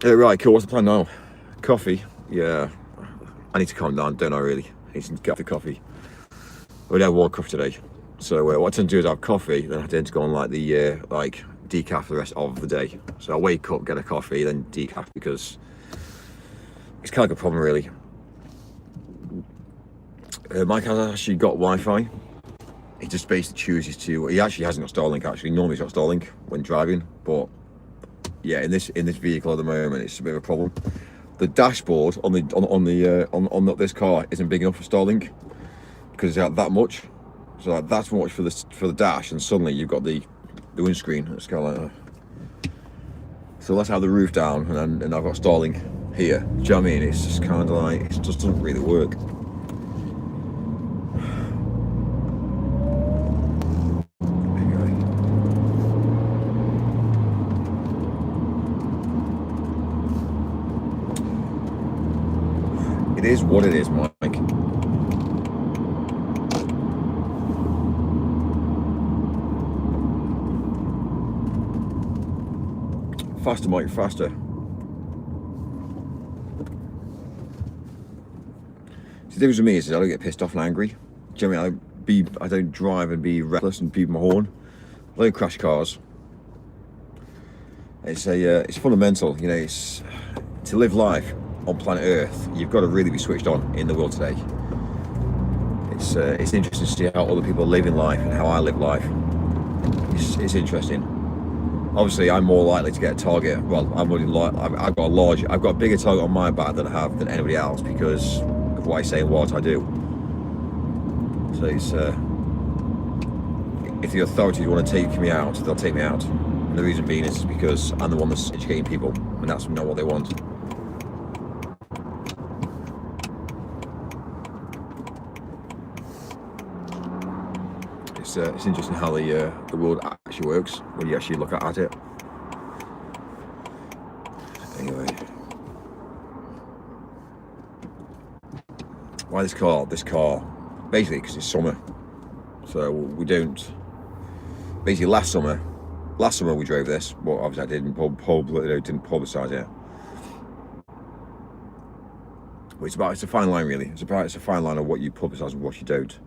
Right, cool. What's the plan now? Coffee. Yeah. I need to calm down, don't I really? I need to get the coffee. We don't have one coffee today. So what I tend to do is have coffee, then I tend to go on like the like decaf for the rest of the day. So I wake up, get a coffee, then decaf, because it's kind of a problem really. Mike has actually got Wi-Fi. He just basically chooses to. He actually hasn't got Starlink. Actually, normally he's got Starlink when driving, but yeah, in this vehicle at the moment, it's a bit of a problem. The dashboard on this car isn't big enough for Starlink because it's got that much. So like, that's much for the dash, and suddenly you've got the windscreen. It's kind of like so let's have the roof down, and I've got Starlink here. Do you know what I mean? It's just kind of like it just doesn't really work. It is what it is, Mike. Faster, Mike, faster. The difference with me is I don't get pissed off and angry. Do you know what I mean? I don't drive and be reckless and beep my horn. I don't crash cars. It's fundamental, you know. It's to live life on planet Earth, you've got to really be switched on in the world today. It's interesting to see how other people are living life and how I live life. It's interesting. Obviously, I'm more likely to get a target. Well, I've got a bigger target on my back than anybody else because of what I say and what I do. So it's if the authorities want to take me out, they'll take me out. And the reason being is because I'm the one that's educating people, and that's not what they want. It's interesting how the world actually works when you actually look at it. Anyway, why this car? Basically because it's summer, so we don't. Basically, last summer we drove this, but obviously I didn't publicise it. But it's a fine line, really. It's a fine line of what you publicise and what you don't.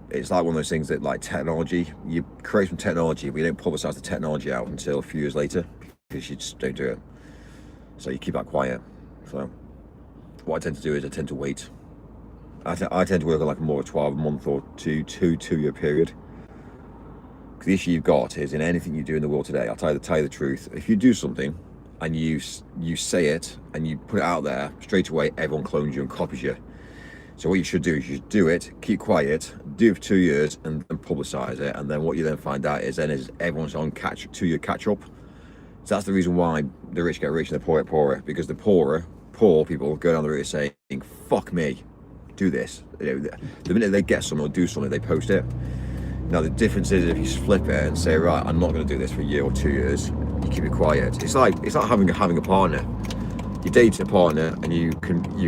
It's like one of those things that, like technology, you create some technology, but you don't publicise the technology out until a few years later because you just don't do it. So you keep that quiet. So what I tend to do is I tend to wait. I tend to work on like more 12-month or two-year period Because the issue you've got is in anything you do in the world today, I'll tell you the truth. If you do something and you say it and you put it out there, straight away everyone clones you and copies you. So what you should do is you do it, keep quiet, do it for 2 years, and then publicise it. And then what you then find out is everyone's on 2-year catch up. So that's the reason why the rich get rich and the poor get poorer, because the poor people go down the route of saying, "Fuck me, do this." You know, the minute they get something or do something, they post it. Now the difference is if you flip it and say, "Right, I'm not going to do this for a year or 2 years," you keep it quiet. It's like having a partner. You date a partner and you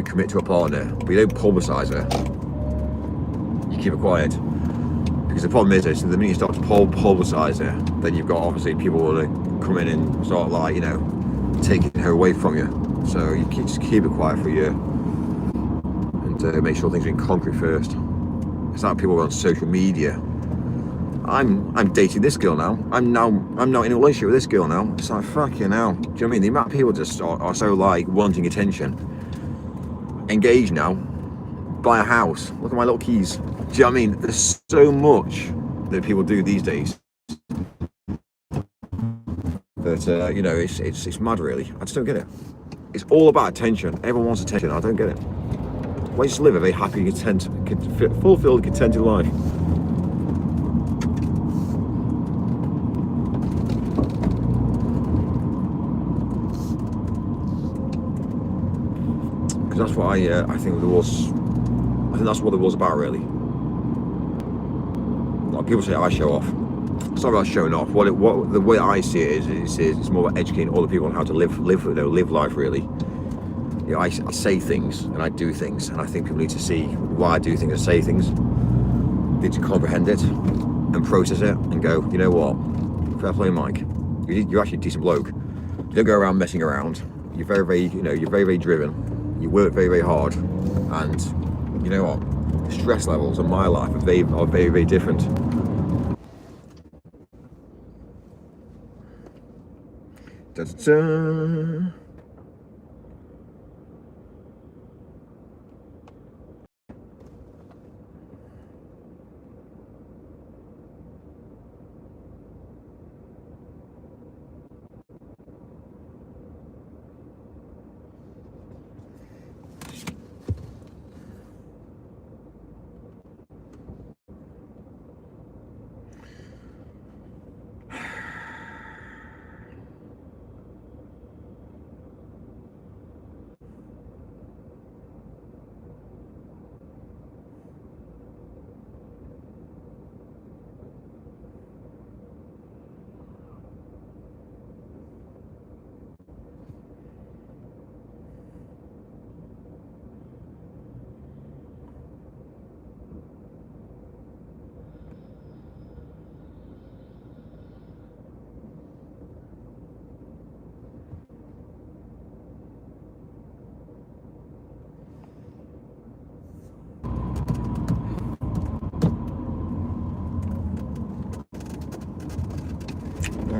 commit to a partner, but you don't publicise it. You keep it quiet. Because the problem is the minute you start to publicise it, then you've got obviously people will come in and start like, you know, taking her away from you. So you just keep it quiet for a year and make sure things are in concrete first. It's like people on social media. I'm dating this girl now. I'm now in a relationship with this girl now. It's like, fucking hell. Do you know what I mean? The amount of people just are so like wanting attention. Engaged now. Buy a house. Look at my little keys. Do you know what I mean? There's so much that people do these days. That you know, it's mad really. I just don't get it. It's all about attention. Everyone wants attention. I don't get it. Why just live a very happy, content, fulfilled, contented life? Because that's what I think there was. I think that's what it was about really. Like people say, I show off. It's not about showing off. What the way I see it is it's more about educating other people on how to live life really. You know, I say things and I do things, and I think people need to see why I do things and say things. They need to comprehend it and process it and go, you know what? Fair play, Mike. You're actually a decent bloke. You don't go around messing around. You're very, very driven. You work very, very hard, and you know what? The stress levels in my life are very, very different. Da-da-da.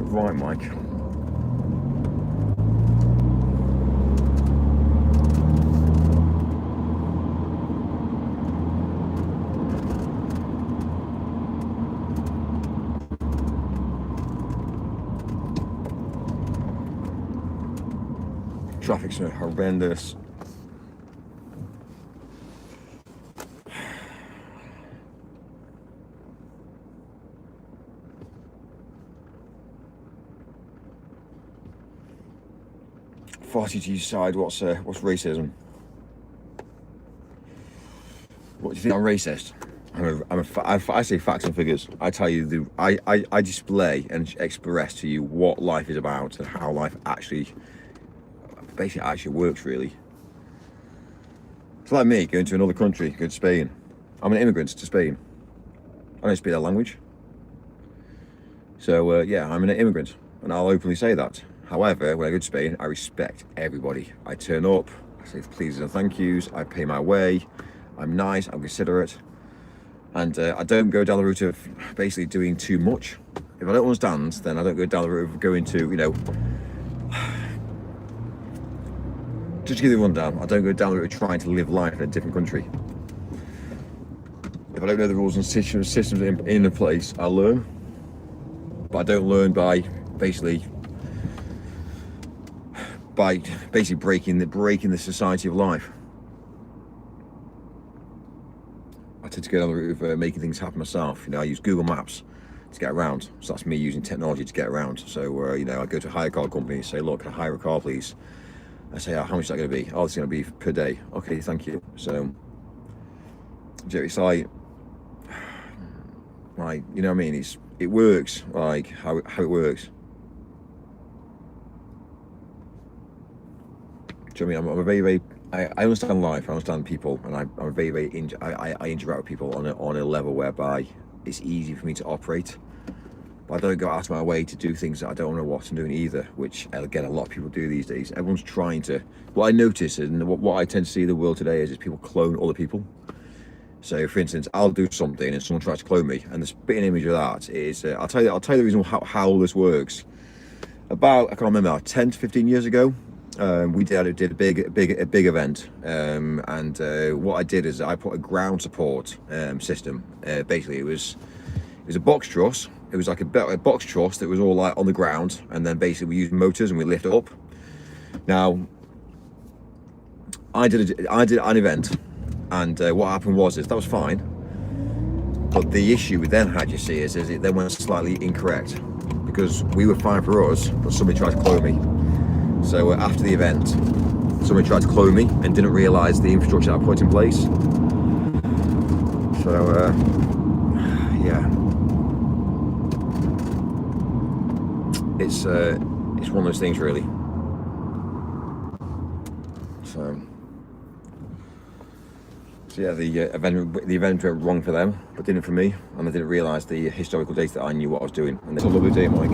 Right, Mike. Traffic's horrendous. Farty to your side. What's racism? What do you think I'm racist? I say facts and figures. I tell you I display and express to you what life is about and how life actually works really. It's like me going to another country, going to Spain. I'm an immigrant to Spain. I don't speak their language. So yeah, I'm an immigrant, and I'll openly say that. However, when I go to Spain, I respect everybody. I turn up, I say pleases and thank yous, I pay my way, I'm nice, I'm considerate, and I don't go down the route of basically doing too much. If I don't understand, then I don't go down the route of going to, you know, just to give you a rundown, I don't go down the route of trying to live life in a different country. If I don't know the rules and systems in a place, I'll learn. but I don't learn by basically breaking the society of life. I tend to go down the route of making things happen myself. You know, I use Google Maps to get around, so that's me using technology to get around. So you know, I go to a hire car company and say, look, can I hire a car please? I say, oh, how much is that going to be? Oh, it's going to be per day. Okay, thank you. So it's like you know what I mean, it works, like how it works. Do you know what I mean? I'm a very I understand life, I understand people, and I'm a very I interact with people on a level whereby it's easy for me to operate. But I don't go out of my way to do things that I don't know what I'm doing either, which again a lot of people do these days. Everyone's trying to. What I notice and what I tend to see in the world today is people clone other people. So, for instance, I'll do something and someone tries to clone me, and the spitting image of that is I'll tell you the reason how this works. About, I can't remember, 10 to 15 years ago, we did a big event, and what I did is I put a ground support system. Basically, it was a box truss. It was like a box truss that was all like on the ground, and then basically we used motors and we lift it up. Now, I did an event, and what happened was that was fine. But the issue we then had, you see, is it then went slightly incorrect, because we were fine for us, but somebody tried to clone me. So after the event, somebody tried to clone me and didn't realise the infrastructure I put in place. So yeah. It's one of those things, really. So yeah, the event went wrong for them, but didn't for me, and I didn't realise the historical data that I knew what I was doing. And it's a lovely day, Mike.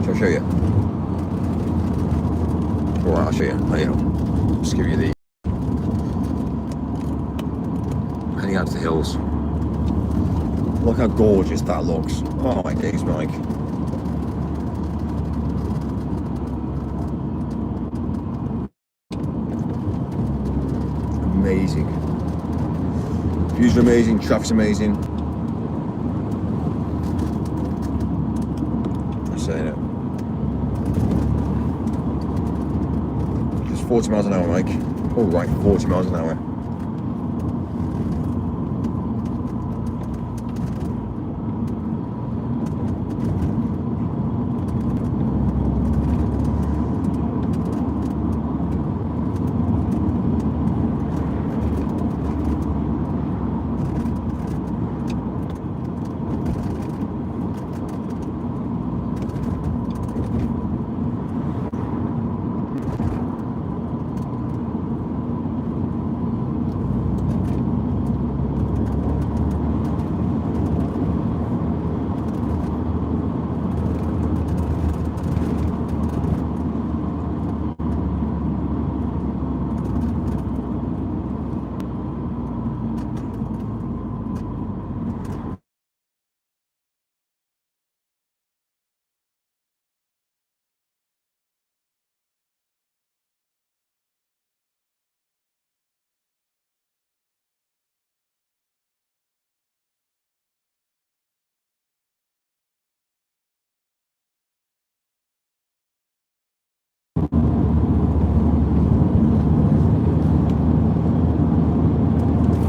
Shall I show you? Alright, I'll show you. There you go. Just give you the heading out to the hills. Look how gorgeous that looks. Oh my days, Mike. Amazing. Views are amazing, traffic's amazing. I'm saying it. Just 40 miles an hour, Mike. All right, 40 miles an hour.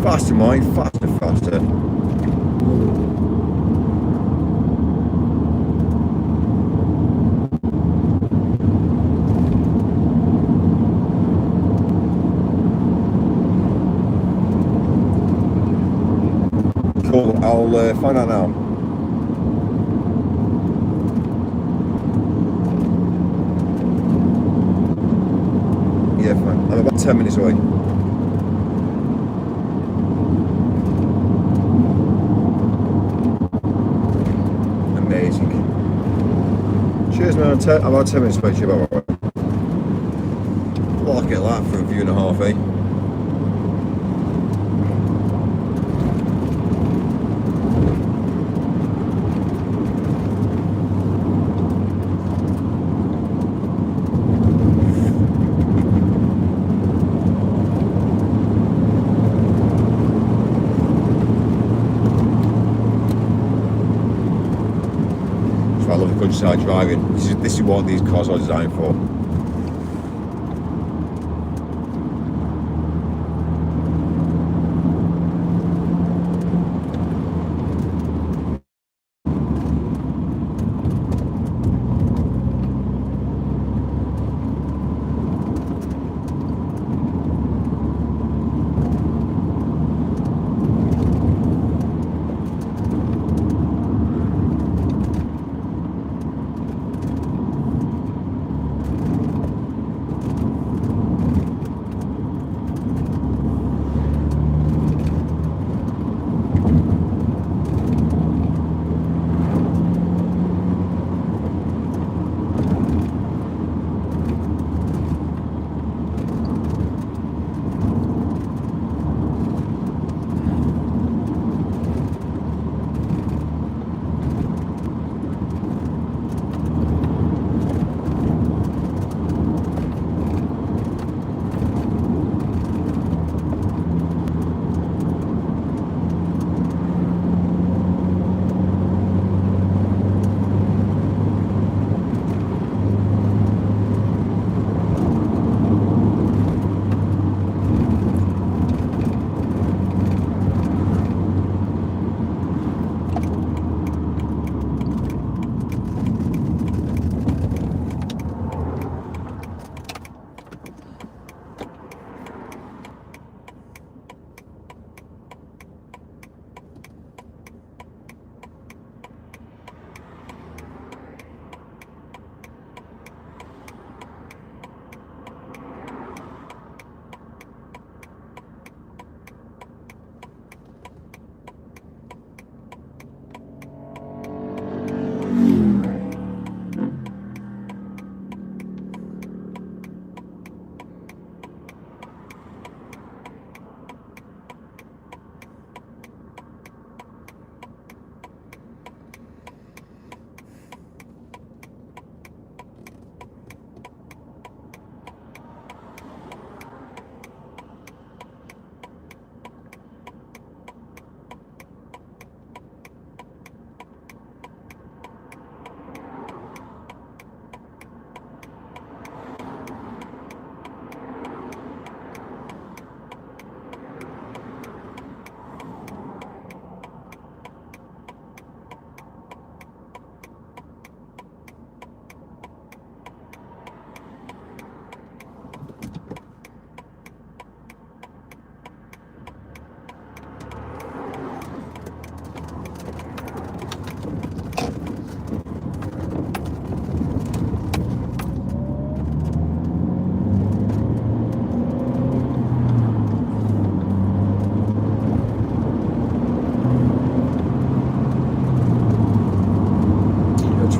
Faster, Mike, faster, faster. Cool, I'll find out now. Yeah, fine. I'm about 10 minutes away. Amazing. Cheers, man. I'm about 10 minutes away. Bye. Look at that for a view and a half, eh? why I love the countryside driving. This is what these cars are designed for.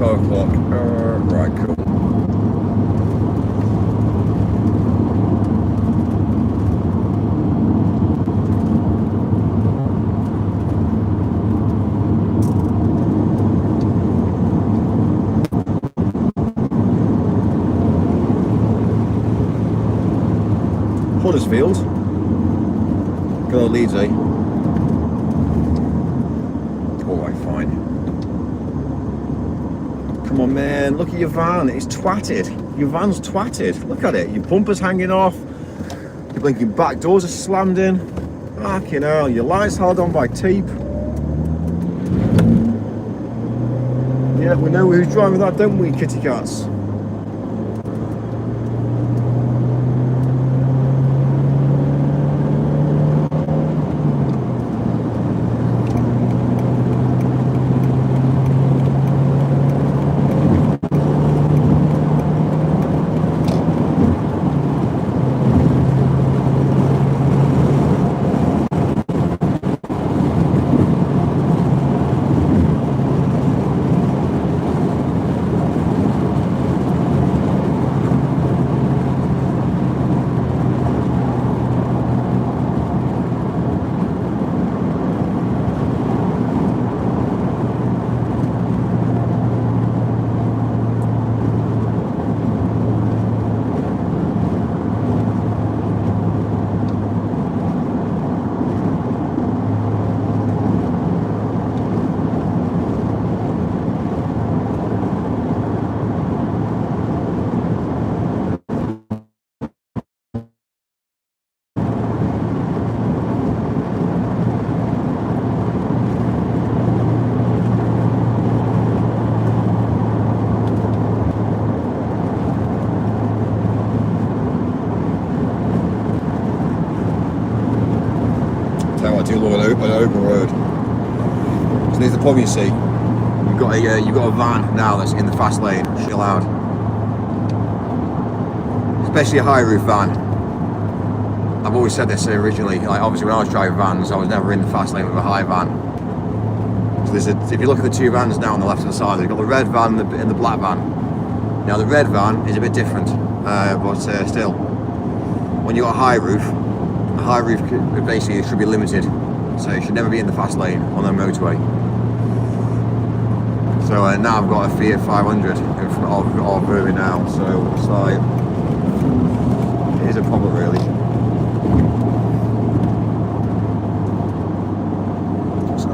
Right, cool. Huddersfield. Go Leeds, eh? Alright, fine. Come on, man, look at your van, it's twatted. Your van's twatted. Look at it, your bumper's hanging off, your blinking back doors are slammed in. Fucking hell, your lights held on by tape. Yeah, we know who's driving that, don't we, kitty cats? problem, you see. You've got a van now that's in the fast lane. Chill out. Especially a high roof van. I've always said this originally. Like obviously, when I was driving vans, I was never in the fast lane with a high van. So if you look at the two vans now on the left hand side, they've got the red van and the black van. Now the red van is a bit different, but still, when you've got a high roof basically should be limited. So it should never be in the fast lane on the motorway. So now I've got a Fiat 500 in front of Irving now, so it's like, it is a problem really. So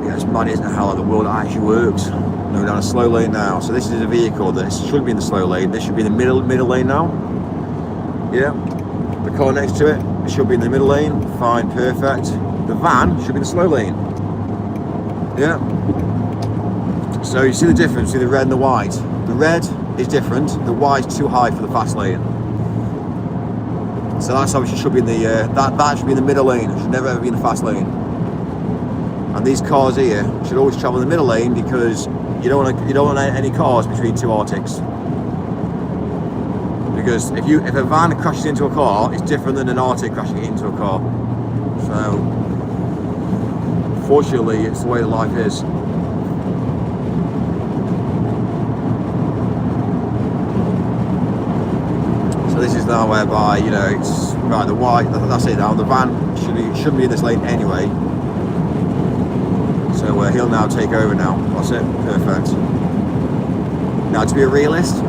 yeah, it's mad, isn't it, how like, the world actually works. No, we're down a slow lane now. So this is a vehicle that should be in the slow lane. This should be in the middle lane now. Yeah. The car next to it should be in the middle lane. Fine, perfect. The van should be in the slow lane. Yeah. So you see the difference between the red and the white. The red is different. The white's too high for the fast lane. So that's how it should be in the that should be in the middle lane. It should never ever be in the fast lane. And these cars here should always travel in the middle lane because you don't want any cars between two Arctics. Because if a van crashes into a car, it's different than an Arctic crashing into a car. So, fortunately, it's the way that life is. So this is now whereby, you know, it's right, the white, that's it now, the van shouldn't be in this lane anyway. So he'll now take over now. That's it, perfect. Now to be a realist,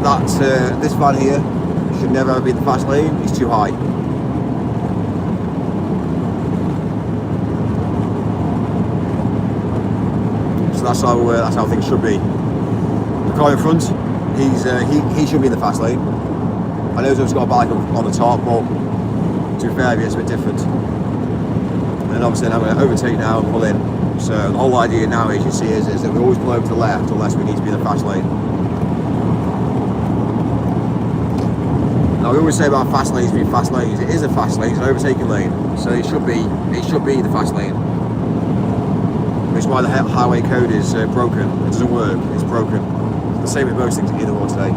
that this van here should never ever be in the fast lane. It's too high. So that's how things should be. The car in front, he should be in the fast lane. I know he's got a bike on the top, but to be fair, it's a bit different. And obviously I'm going to overtake now and pull in. So the whole idea now, as you see, is that we always pull over to the left unless we need to be in the fast lane. Now we always say about fast lanes being fast lanes. It is a fast lane, it's an overtaking lane. So it should be the fast lane. Which is why the highway code is broken. It doesn't work, it's broken. It's the same with most things in the world today.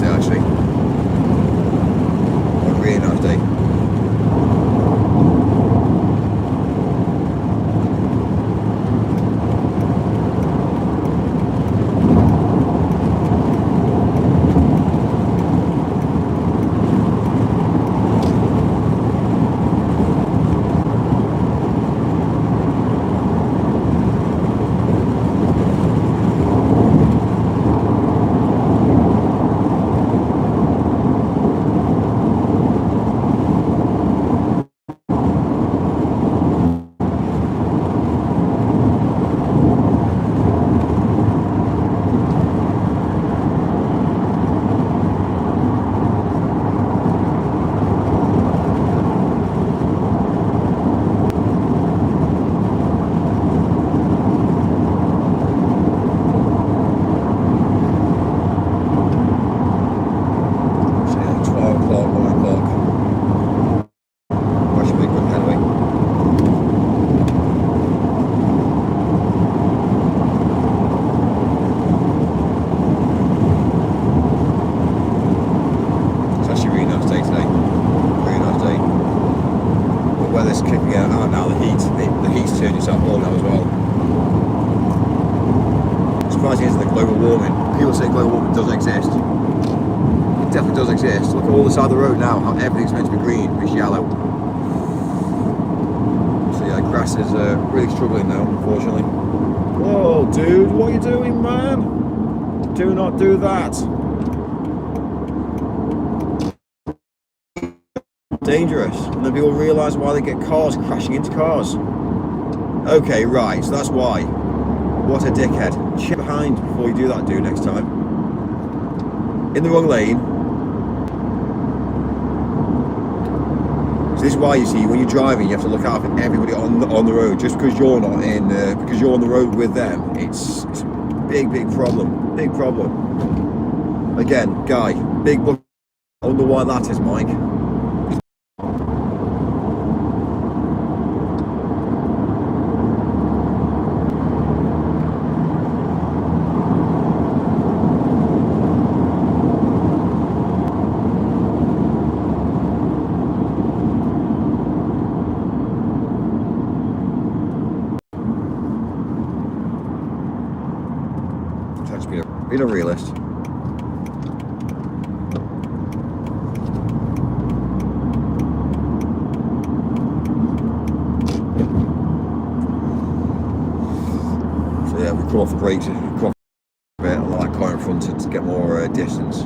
Actually, a really nice day. Look at all the side of the road now, how everything's meant to be green, it's yellow. So yeah, grass is really struggling now, unfortunately. Whoa, dude, what are you doing, man? Do not do that. Dangerous. And then people realise why they get cars crashing into cars. Okay, right, so that's why. What a dickhead. Check behind before you do that, dude, next time. In the wrong lane. So this is why, you see, when you're driving, you have to look out for everybody on the road. Just because you're not in, because you're on the road with them, it's a big problem. Big problem. Again, Guy, big book. I wonder why that is, Mike. Being a realist. So yeah, we come off the brakes, come off a bit, like car in front to get more distance.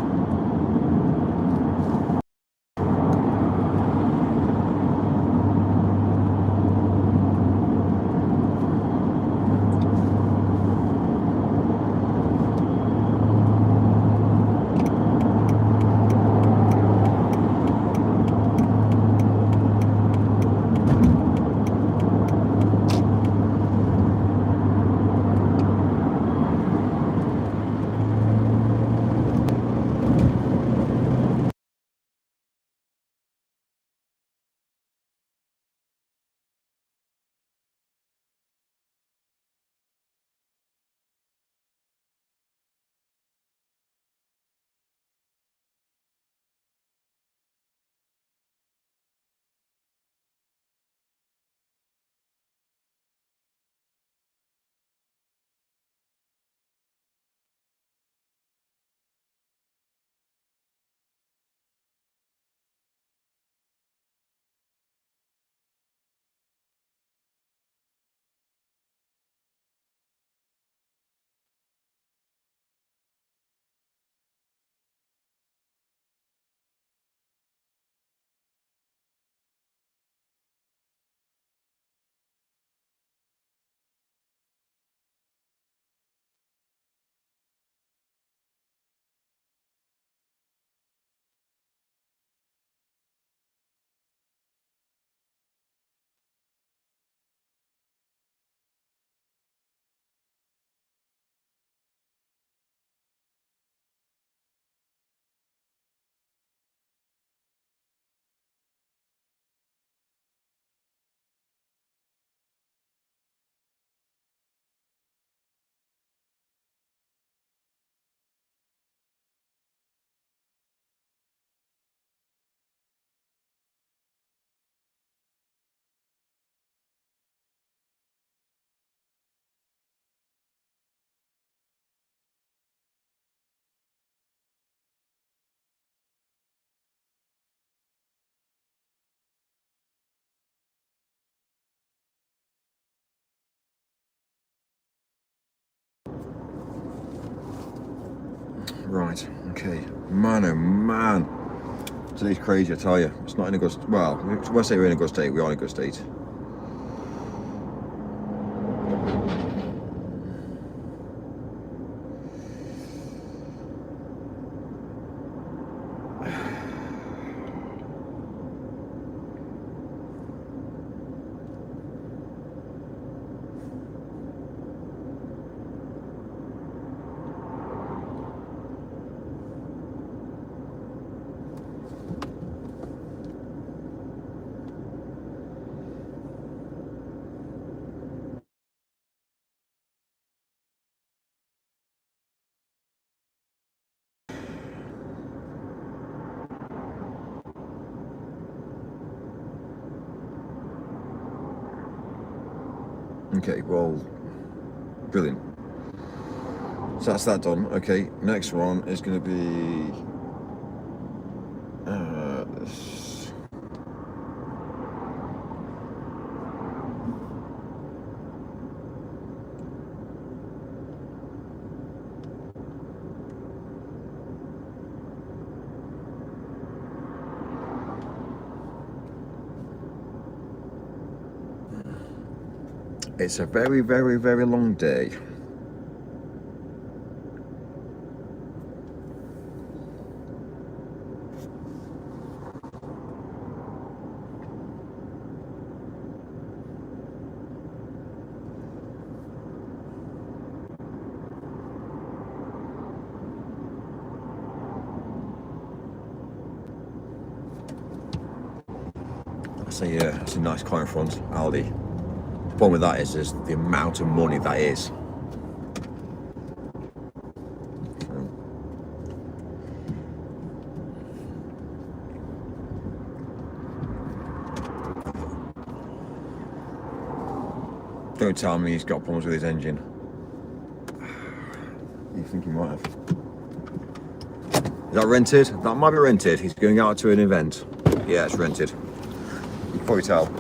Right, okay. Man, oh man. Today's crazy, I tell you. It's not in a good, well, when I say we're in a good state, we are in a good state. Okay, well, brilliant. So that's that done. Okay, next one is going to be it's a very, very, very long day. that's a nice car in front, Aldi. The problem with that is the amount of money that is. Don't tell me he's got problems with his engine. You think he might have? Is that rented? That might be rented. He's going out to an event. Yeah, it's rented. You can probably tell.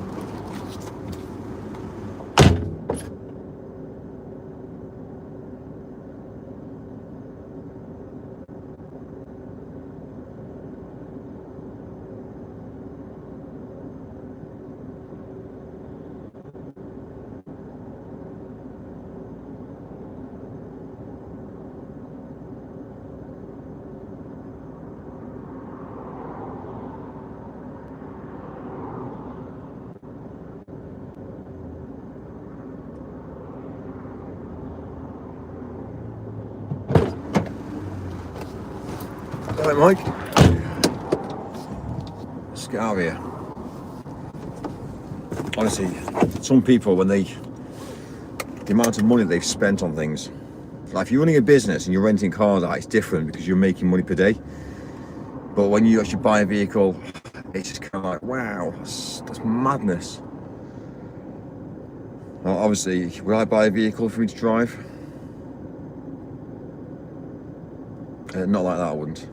Right, Mike. Let's get out of here. Honestly, some people, the amount of money they've spent on things. Like if you're running a business and you're renting cars out, it's different because you're making money per day. But when you actually buy a vehicle, it's just kind of like, wow, that's madness. Well, obviously, would I buy a vehicle for me to drive? Not like that, I wouldn't.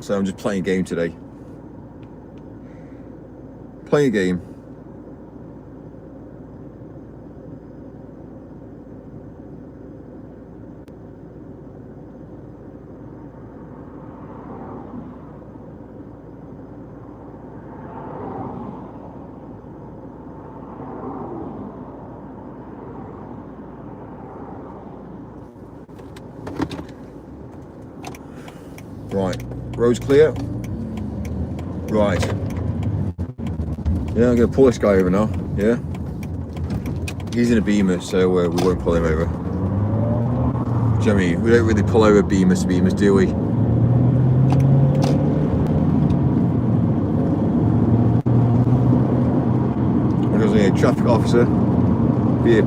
So I'm just playing a game today. Playing a game. Right, road's clear. Right. Yeah, I'm gonna pull this guy over now. Yeah. He's in a Beamer, so we won't pull him over. Do you know what I mean? We don't really pull over Beamers to Beamers, do we? There's a traffic officer. Here.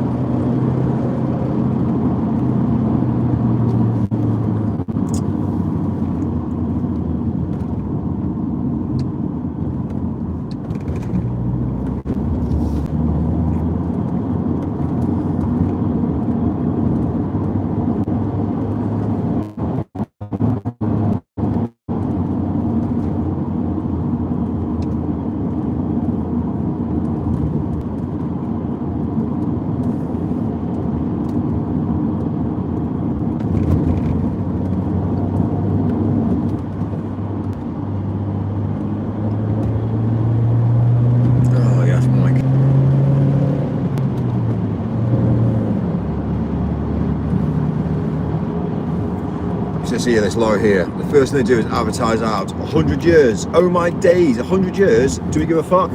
See this lorry here. The first thing they do is advertise out 100 years. Oh my days, 100 years? Do we give a fuck?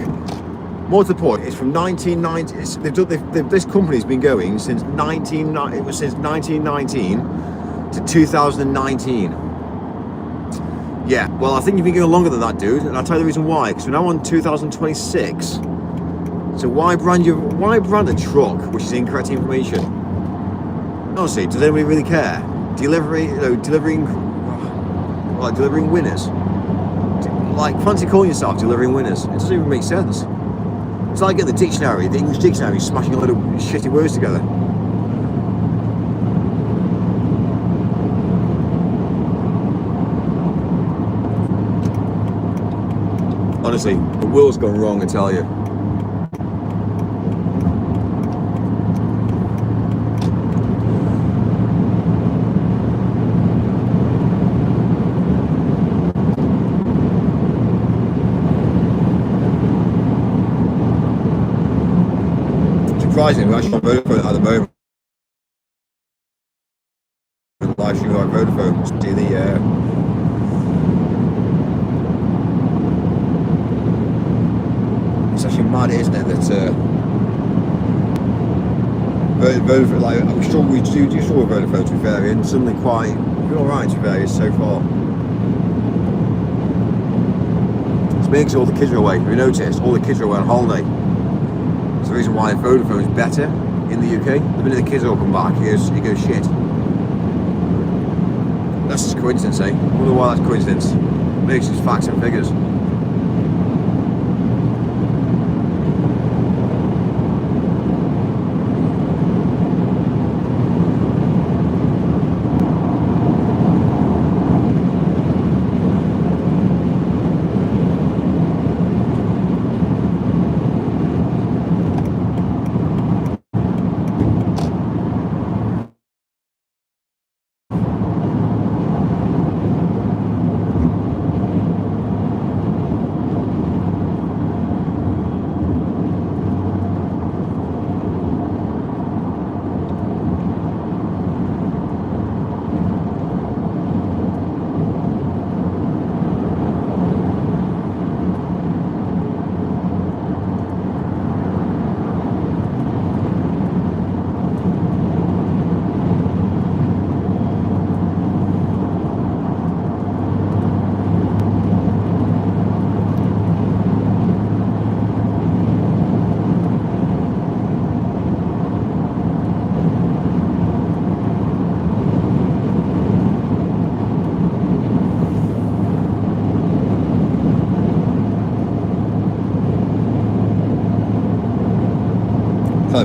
More to the point, it's from 1990. This company's been going since 1919 to 2019. Yeah, well, I think you've been going longer than that, dude, and I'll tell you the reason why. Because we're now on 2026. So why brand a truck which is incorrect information? Honestly, does anybody really care? Delivering winners. Like, fancy calling yourself delivering winners. It doesn't even make sense. It's like getting the English dictionary, smashing a load of shitty words together. Honestly, the world's gone wrong, I tell you. Surprisingly, we're actually on Vodafone at the moment. Live streaming on Vodafone. See the it's actually mad, isn't it? That Vodafone, like, I'm sure we do struggle with Vodafone, to be fair, and suddenly quite alright, to be fair, so far. It's because all the kids are away. Have you noticed? All the kids are away on holiday. It's the reason why Vodafone is better in the UK. The minute the kids all come back, he goes shit. That's just coincidence, eh? I wonder why that's coincidence. Maybe it's just facts and figures.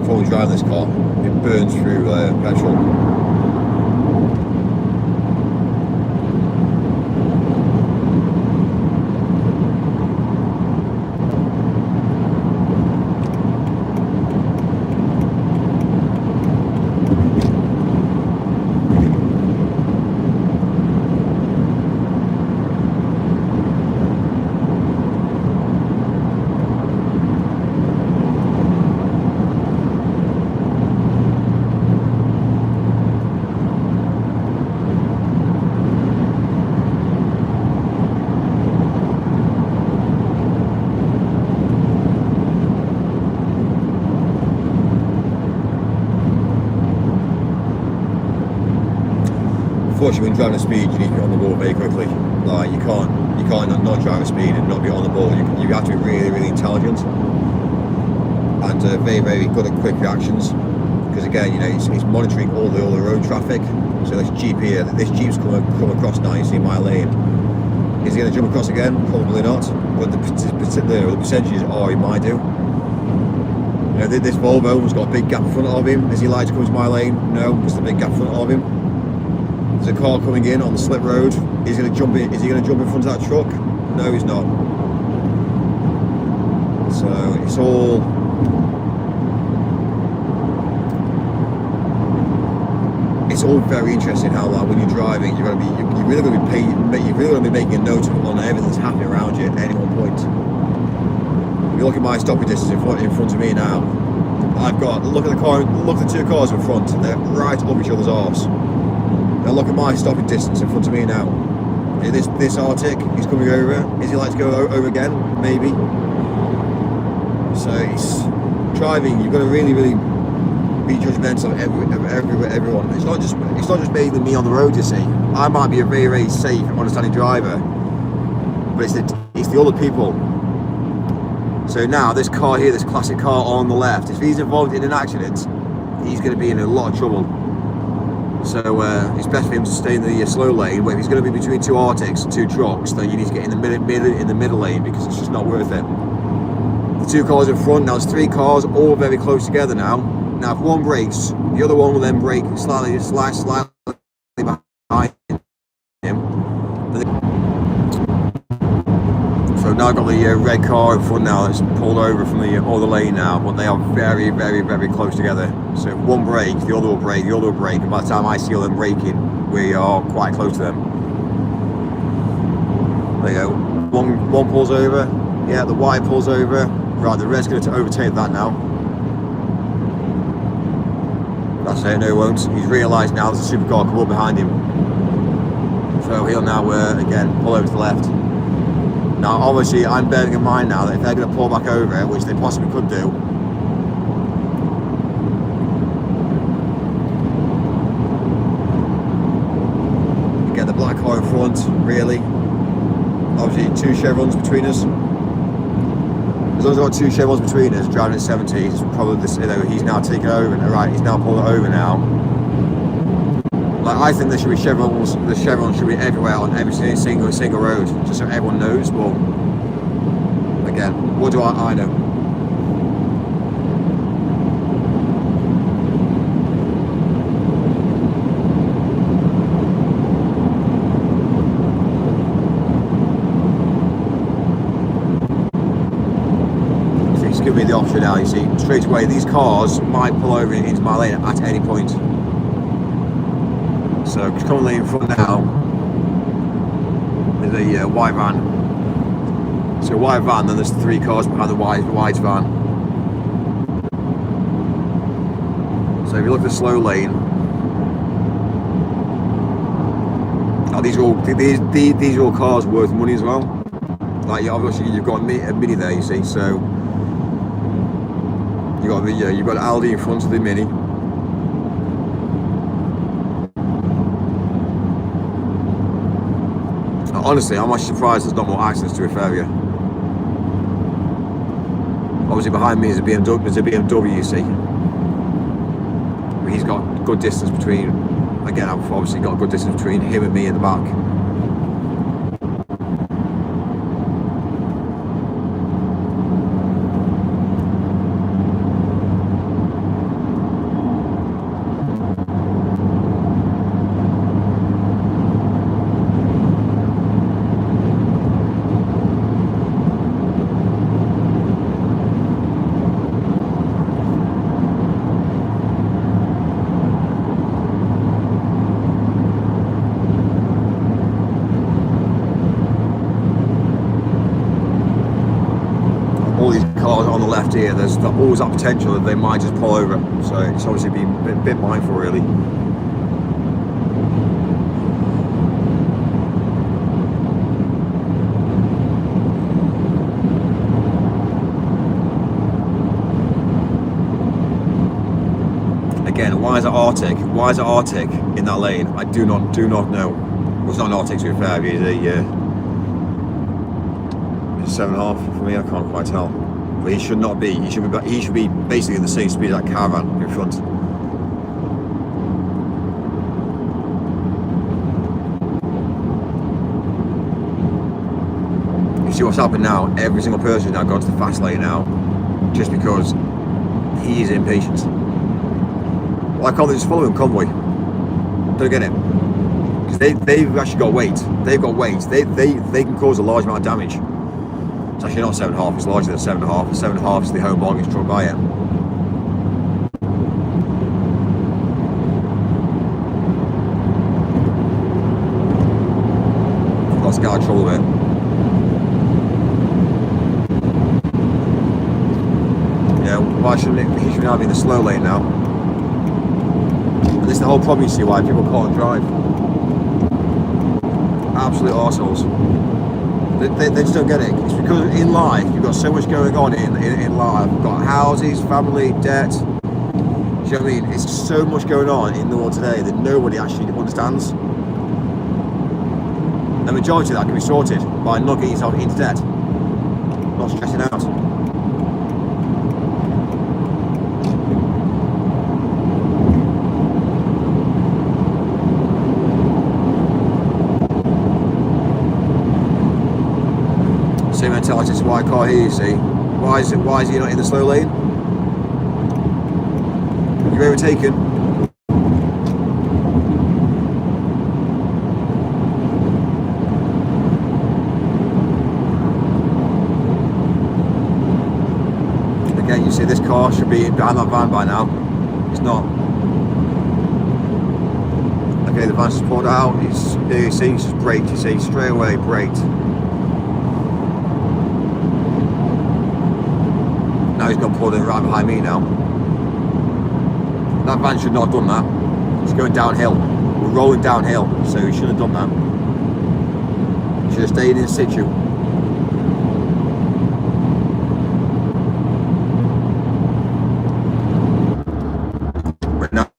Before we drive this car, it burns through petrol. Unfortunately, when driving at speed, you need to be on the ball very quickly. Like, you can't not drive at speed and not be on the ball. You have to be really, really intelligent and very, very good at quick reactions. Because again, you know, it's monitoring all the road traffic. So this Jeep here, this Jeep's come across now. You see my lane. Is he going to jump across again? Probably not. But the percentages are he might do. You know, this Volvo's got a big gap in front of him. Is he likely to come to my lane? No, it's the big gap in front of him. There's a car coming in on the slip road. Is he going to jump in front of that truck? No, he's not. So it's all very interesting how, like, when you're driving, you're really going to be making a note on everything that's happening around you at any one point. If you look at my stopping distance in front of me now, I've got look at the two cars in front. They're right up each other's arse. Now look at my stopping distance in front of me now. This Arctic, he's coming over. Is he like to go over again? Maybe. So it's driving. You've got to really be judgmental of everyone. It's not just mainly me on the road. You see, I might be a very safe, understanding driver, but it's the other people. So now this car here, this classic car on the left, if he's involved in an accident, he's going to be in a lot of trouble. So it's best for him to stay in the slow lane. But if he's going to be between two Arctics and two trucks, then you need to get in the middle lane, because it's just not worth it. The two cars in front, now there's three cars all very close together now. Now if one brakes, the other one will then brake slightly behind him. So now I've got the red car in front now that's pulled over from the other lane now, but they are very close together. So if one brake, the other will brake, and by the time I see them braking, we are quite close to them. There you go. One pulls over, yeah, the white pulls over. Right, the red's going to overtake that now. That's it, no he won't. He's realised now there's a supercar come up behind him. So he'll now, again, pull over to the left. Now, obviously, I'm bearing in mind now that if they're going to pull back over, which they possibly could do, get the black car in front, really. Obviously, two chevrons between us. As long as I've got two chevrons between us, driving at 70, it's probably this, he's now taking over. Right, he's now pulling over now. Like, I think there should be chevrons. The chevrons should be everywhere on every single road, just so everyone knows. But again, what do I know? So it's giving me the option now. You see, straight away, these cars might pull over into my lane at any point. So currently in front now is a white van. So white van, then there's three cars behind the white van. So if you look at the slow lane, now these are all cars worth money as well. Like obviously you've got a Mini there, you see. So you've got Aldi in front of the Mini. Honestly, I'm actually surprised there's not more accidents, to be fair with you. Obviously behind me is a BMW, you see. But he's got good distance between, again, I've obviously got a good distance between him and me in the back. On the left here, there's always that potential that they might just pull over, so it's obviously being a bit mindful really. Again, why is it Arctic? Why is it Arctic in that lane? I do not know. Well, it's not an Arctic to be fair, it's a 7.5 for me. I can't quite tell. But he should not be. He should be basically the same speed as that caravan in front. You see what's happened now? Every single person has now gone to the fast lane now, just because he is impatient. Why can't they just follow him convoy? Don't get it. Because they've actually got weight. They've got weight. They can cause a large amount of damage. It's actually not 7.5, it's larger than 7.5. 7.5 is the home longest truck by it. Let's get out of trouble with it. Yeah, why shouldn't he should now be in the slow lane now? And this is the whole problem, you see, why people can't drive. Absolute arseholes. They just don't get it. It's because in life you've got so much going on in life. You've got houses, family, debt. Do you know what I mean? It's so much going on in the world today that nobody actually understands. The majority of that can be sorted by not getting yourself into debt, not stressing out. Same mentality as why I can't hear you, see? Why is he not in the slow lane? You're overtaken. Again, you see this car should be behind that van by now. It's not. Okay, the van's just pulled out. Here you see, it's just braked, you see, straight away braked. Now he's got pulled in right behind me now. That van should not have done that. It's going downhill. We're rolling downhill, so he shouldn't have done that. Should have stayed in situ. But now,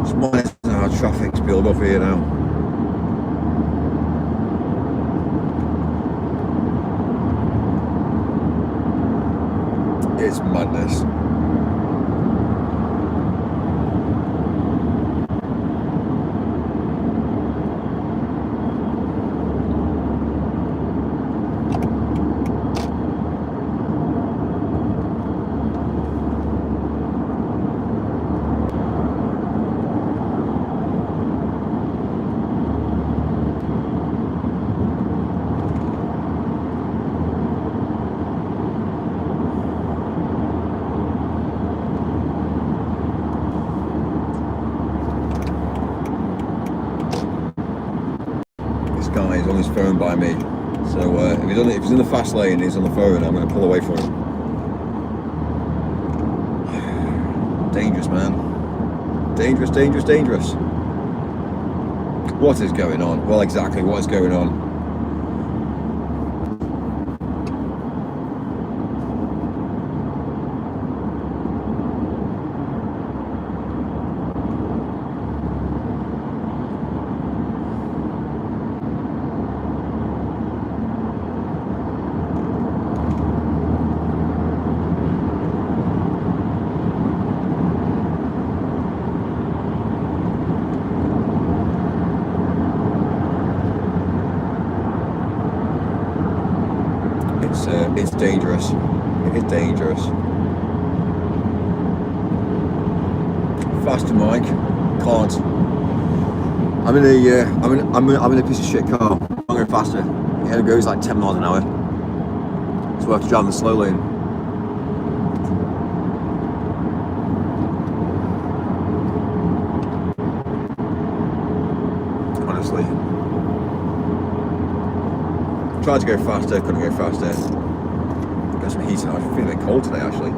it's minus how traffic's built up here now. It's madness. Guy is on his phone by me, so if he's in the fast lane and he's on the phone, I'm going to pull away from him. Dangerous, man. Dangerous, dangerous, dangerous. What is going on? Well, exactly what is going on. It's dangerous. It is dangerous. Faster, Mike. Can't. I'm in a piece of shit car. I'm going faster. It only goes like 10 miles an hour. So I have to drive in the slow lane. Honestly. Tried to go faster, couldn't go faster. Got some heat on. I'm feeling a bit cold today actually.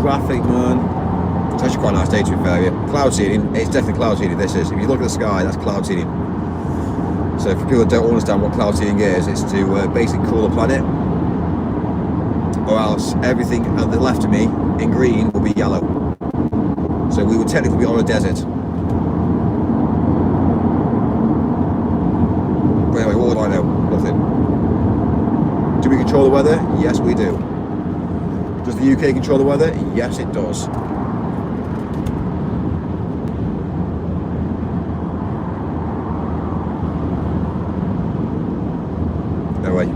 traffic, man. It's actually quite a nice day to be fair. Yeah. Cloud seeding, it's definitely cloud seeding. This is. If you look at the sky, that's cloud seeding. So for people that don't understand what cloud seeding is, it's to basically cool the planet, or else everything at the left of me in green will be yellow. So we would technically be on a desert. But anyway, what do I know? Nothing. Do we control the weather? Yes, we do. Does the UK control the weather? Yes, it does. No way.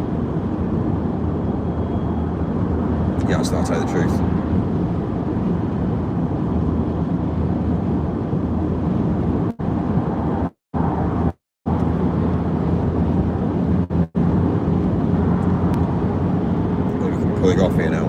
Yes, I'll tell you the truth. Pulling off here now.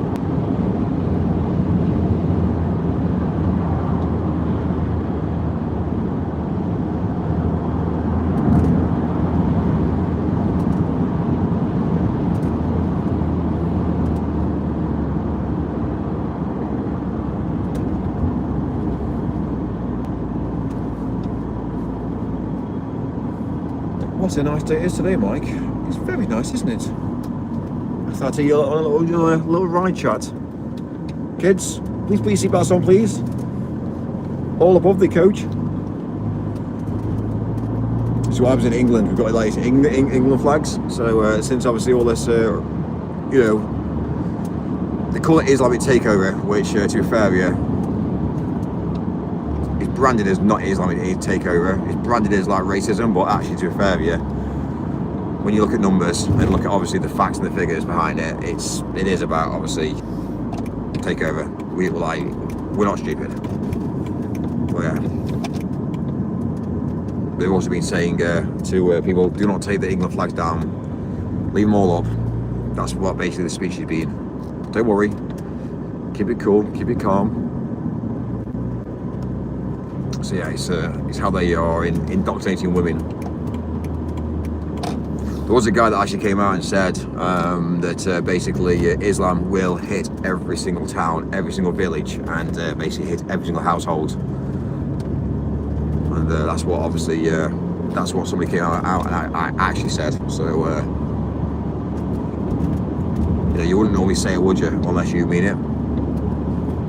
What a nice day it is today, Mike. It's very nice, isn't it? I thought I'd take you on a little ride chat. Kids, please put your seatbelts on, please. All above the coach. So what happens in England, we've got like England flags. So since obviously all this, you know, they call it Islamic takeover, which to be fair, yeah, it's branded as not Islamic takeover. It's branded as like racism, but actually to be fair, yeah, when you look at numbers and look at obviously the facts and the figures behind it, it is about obviously takeover. We're not stupid. But yeah, they've also been saying to people, do not take the England flags down, leave them all up. That's what basically the speech has been. Don't worry, keep it cool, keep it calm. So yeah, it's how they are indoctrinating women. There was a guy that actually came out and said that basically Islam will hit every single town, every single village, and basically hit every single household. And that's what obviously, that's what somebody came out and I actually said. So, you know, you wouldn't normally say it, would you, unless you mean it.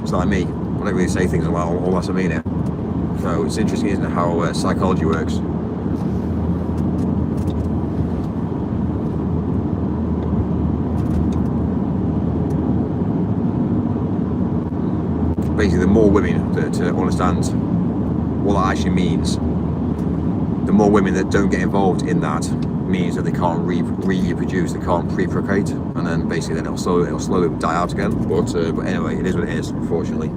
It's like me, I don't really say things unless I mean it. So it's interesting, isn't it, how psychology works. Basically, the more women that understand what that actually means, the more women that don't get involved in that means that they can't reproduce, they can't pre-procreate, and then basically then it'll slowly die out again. But anyway, it is what it is, unfortunately.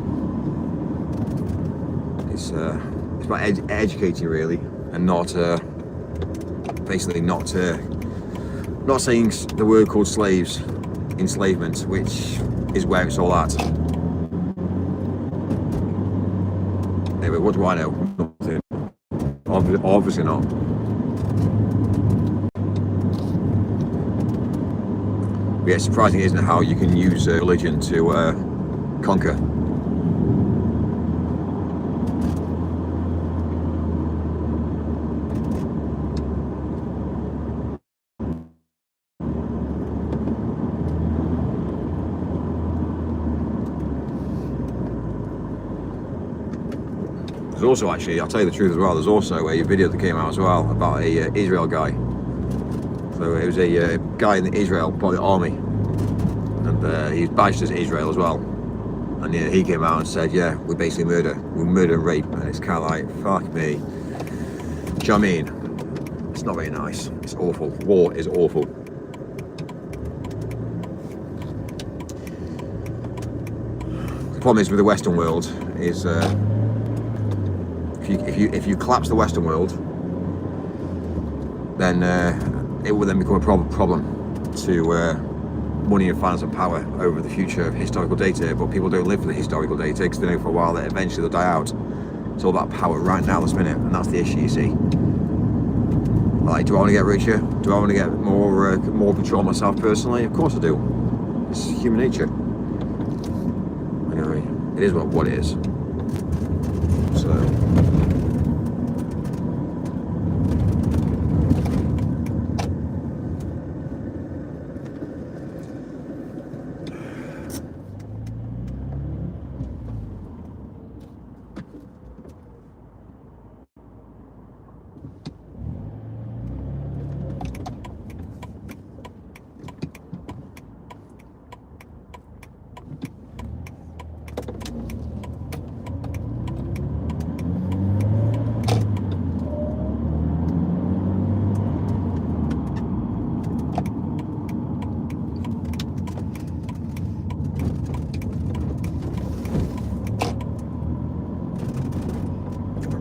It's about educating really, and not basically not saying the word called slaves, enslavement, which is where it's all at. Anyway, what do I know? Nothing. Obviously not. But yeah, surprising, isn't it, how you can use religion to conquer. There's also actually, I'll tell you the truth as well, there's also a video that came out as well about a Israel guy. So it was a guy in Israel, by the army, and he's badged as Israel as well. And yeah, he came out and said, yeah, we basically murder and rape, and it's kind of like, fuck me. Do you know what I mean? It's not very nice. It's awful. War is awful. The problem is with the Western world is if you collapse the Western world, then it will then become a problem to money and finance and power over the future of historical data. But people don't live for the historical data because they know for a while that eventually they'll die out. It's all about power right now, this minute, and that's the issue, you see. Like, do I want to get richer? Do I want to get more control myself personally? Of course I do. It's human nature. Anyway. it is what it is. So.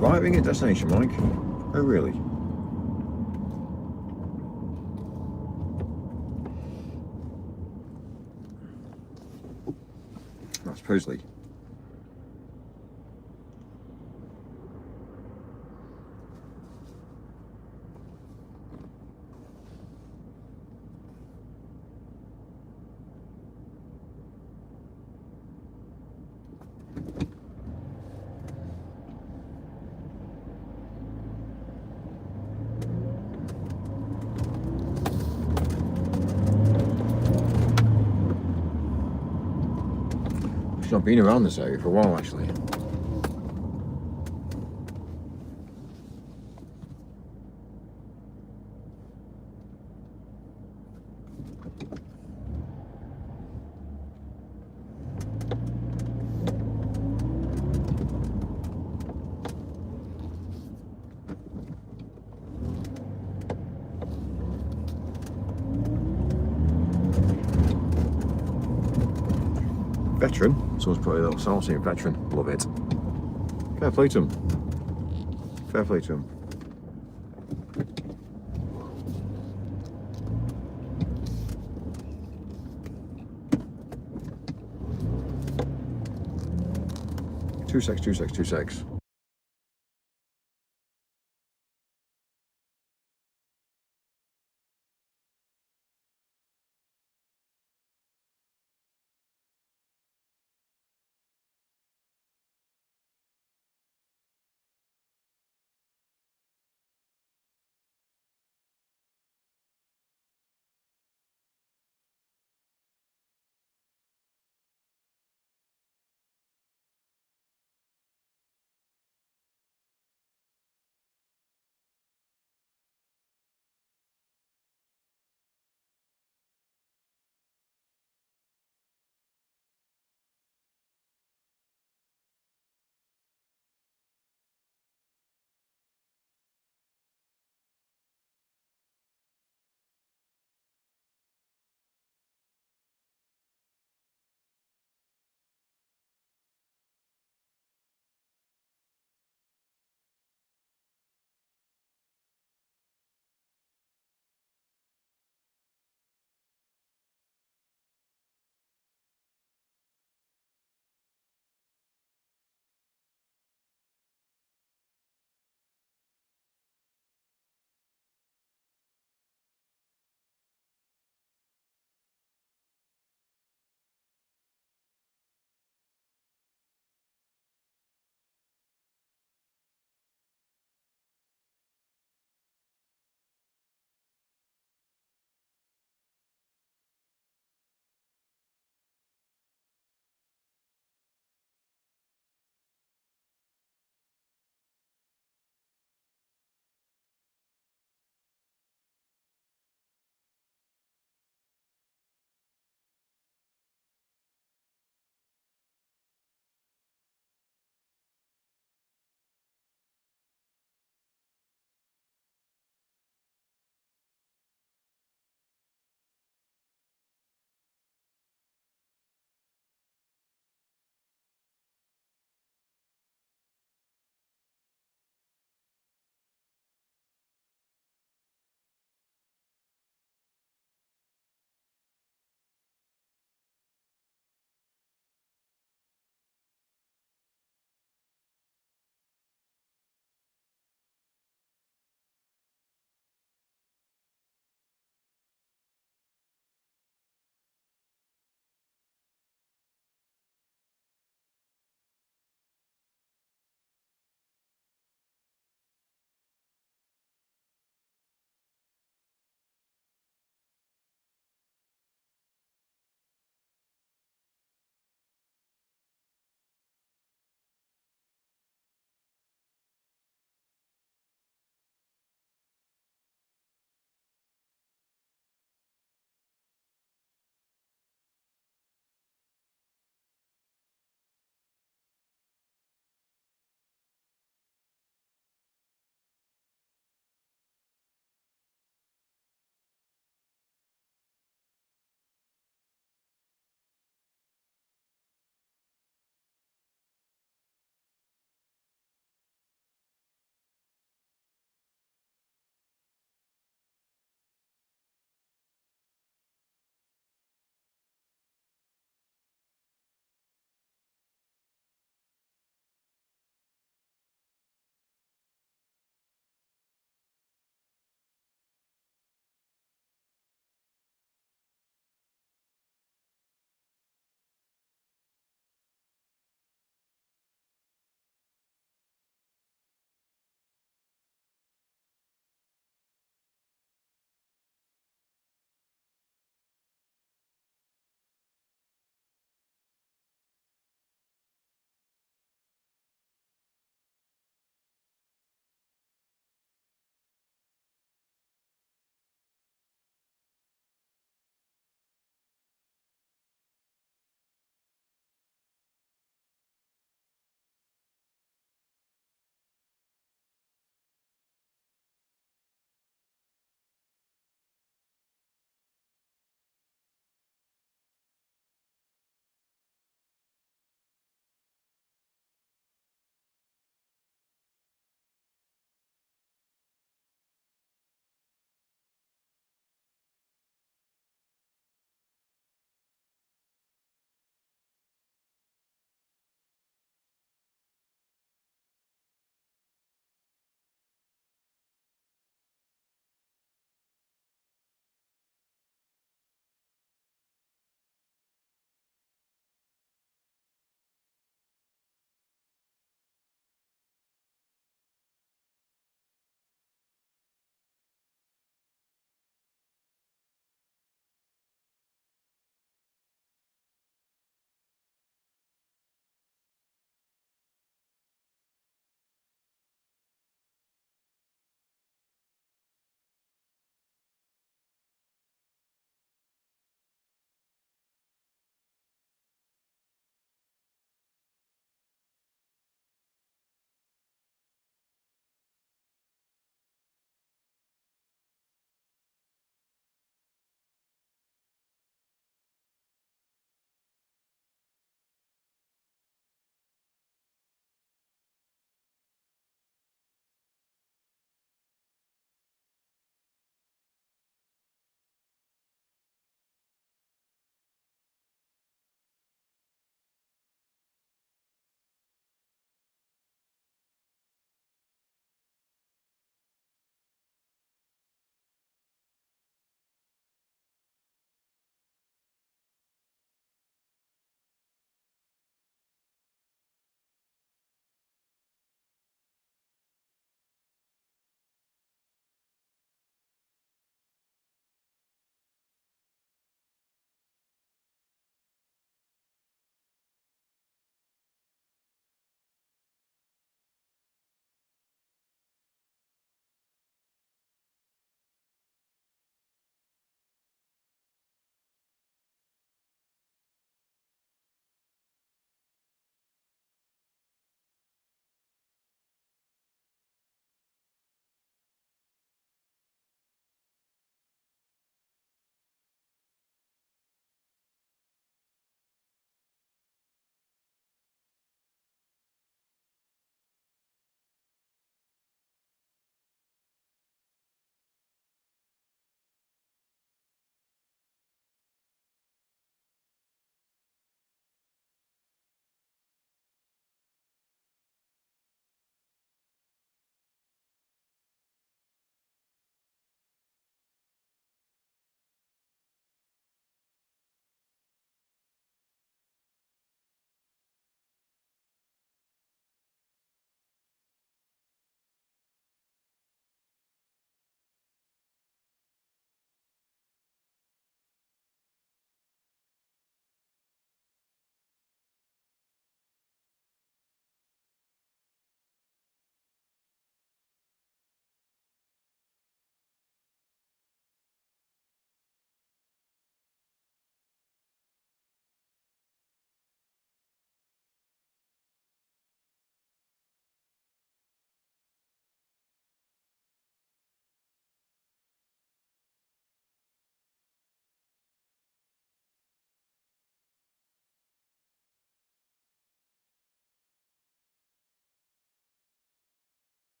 Arriving at destination, Mike. Oh, really? That's supposedly. I've not been around this area for a while, actually. Veteran. Someone's put a little sign saying veteran. Love it. Fair play to him. Fair play to him. Two secs.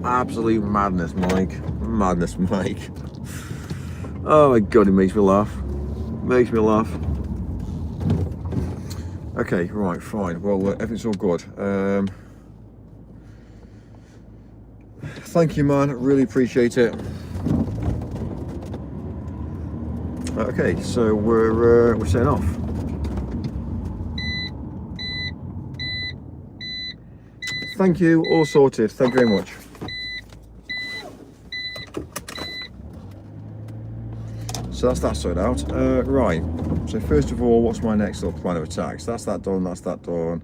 Absolute madness, Mike. Madness, Mike. Oh my God, it makes me laugh. Makes me laugh. Okay, right, fine. Well, everything's all good. Thank you, man. Really appreciate it. Okay, so we're setting off. Thank you. All sorted. Thank you very much. So that's that sorted out. Right. So first of all, what's my next little plan of attack? So that's that done. That's that done.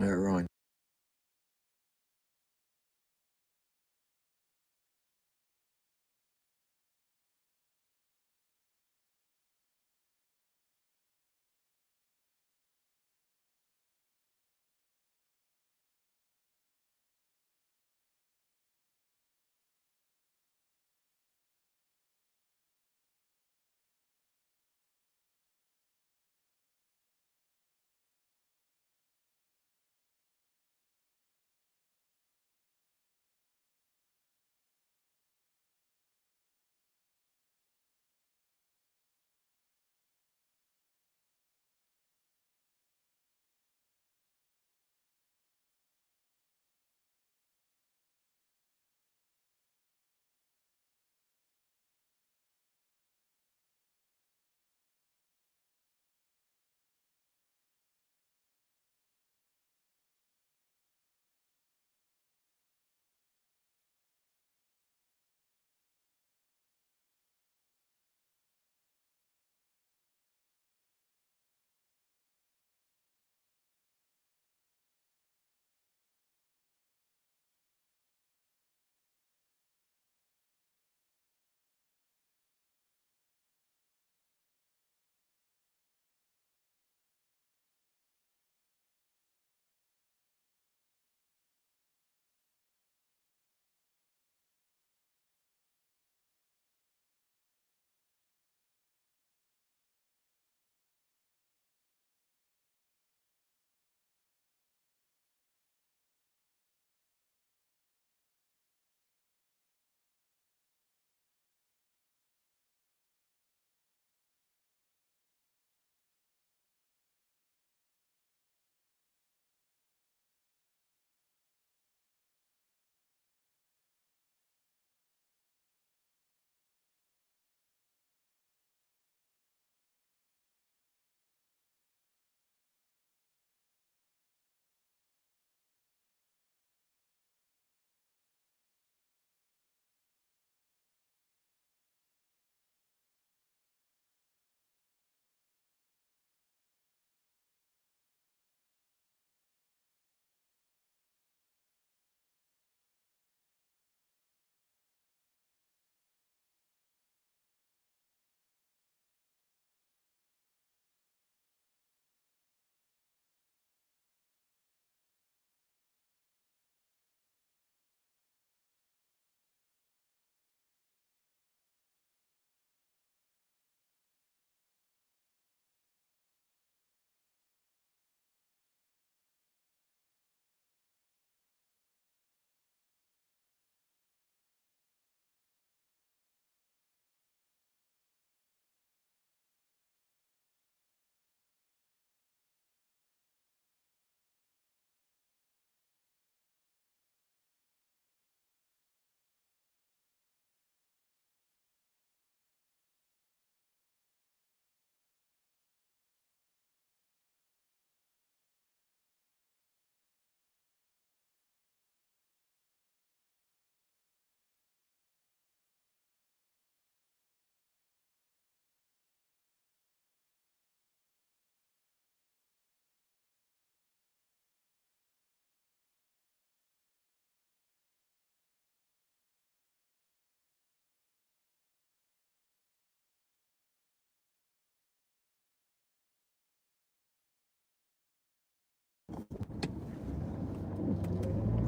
Right.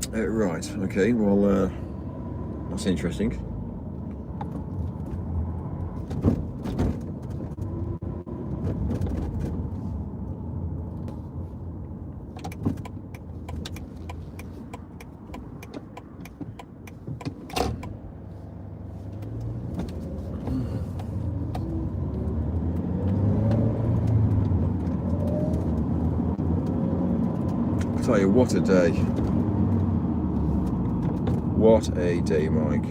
Right, okay, well, that's interesting. I tell you, what a day. What a day, Mike.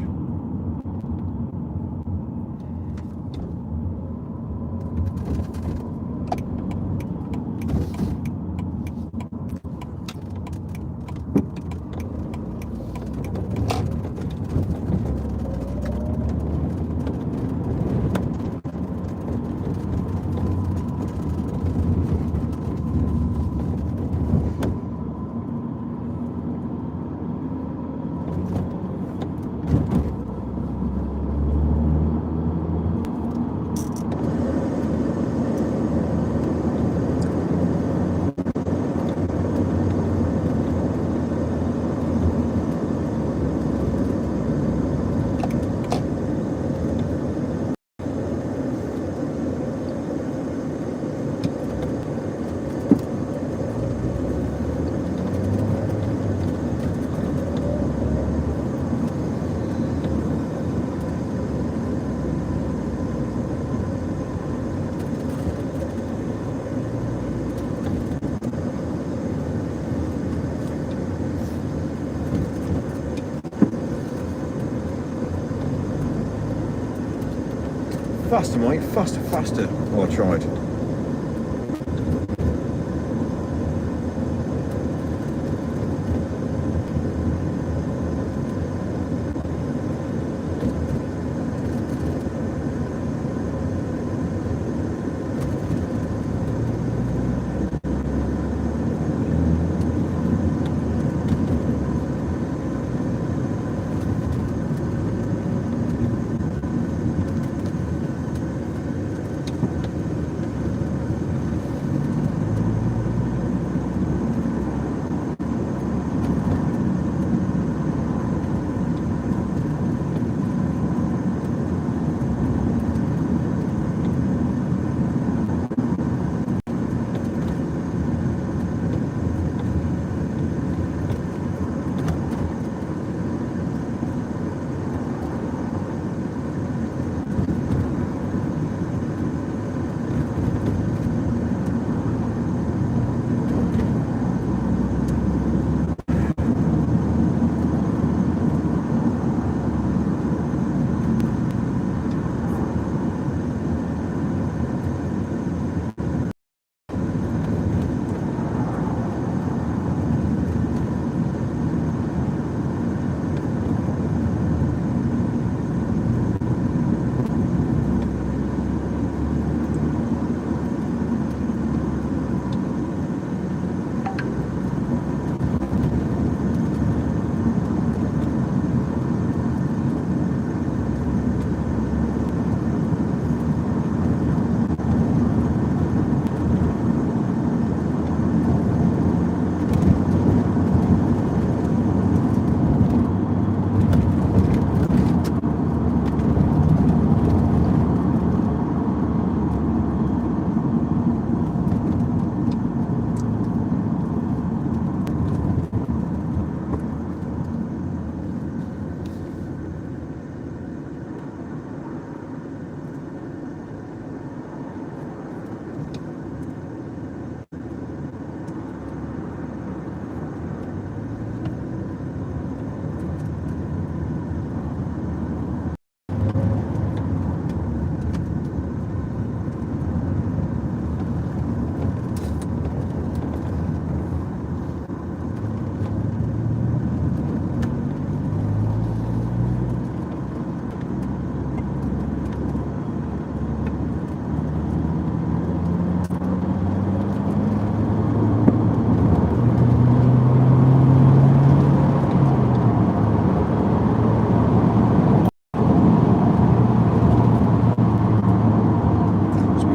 Faster, Mike, faster, faster. Oh, I tried.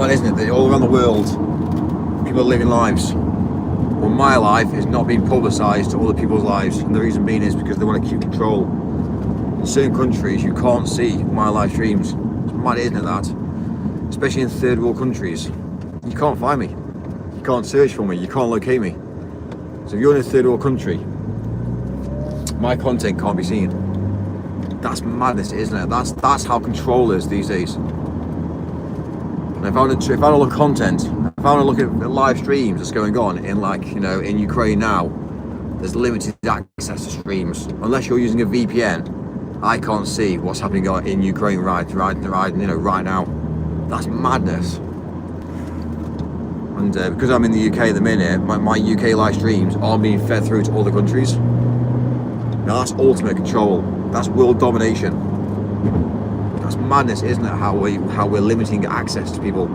Isn't it, that all around the world people are living lives Well, my life is not being publicised to other people's lives, and the reason being is because they want to keep control. In certain countries, you can't see my live streams. It's mad, isn't it, that? Especially in third world countries. You can't find me. You can't search for me. You can't locate me. So if you're in a third world country, my content can't be seen. That's madness, isn't it? That's how control is these days. And if I want to look at content, if I want to look at live streams that's going on in, like, you know, in Ukraine now, there's limited access to streams. Unless you're using a VPN, I can't see what's happening in Ukraine right now. That's madness. And because I'm in the UK at the minute, my UK live streams aren't being fed through to other countries. Now that's ultimate control. That's world domination. That's madness, isn't it? How we're limiting access to people.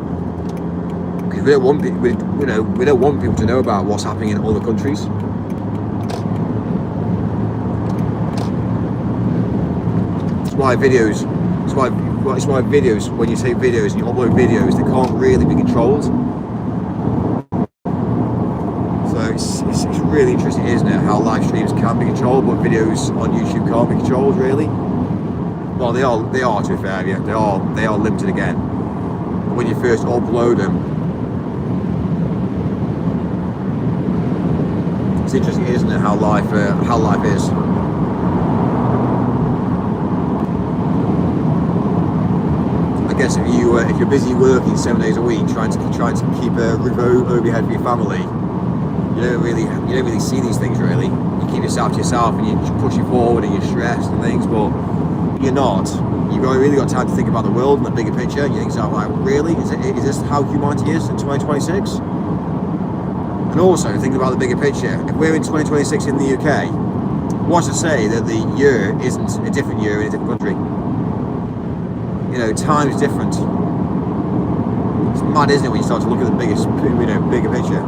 Because we don't want people to know about what's happening in other countries. That's why videos. That's why videos. When you take videos and you upload videos, they can't really be controlled. So it's really interesting, isn't it? How live streams can be controlled, but videos on YouTube can't be controlled, really. Well, they are to be fair, yeah. They are limited again. But when you first upload them, it's interesting, isn't it? How life is. I guess if you're busy working 7 days a week, trying to keep a roof over your head for your family, you don't really see these things really. You keep yourself to yourself and you're pushing forward and you're stressed and things, but you're not. You've really got time to think about the world and the bigger picture. You think, like, really? Is this how humanity is in 2026? And also think about the bigger picture. If we're in 2026 in the UK, what's to say that the year isn't a different year in a different country? You know, time's different. It's mad, isn't it, when you start to look at the bigger picture.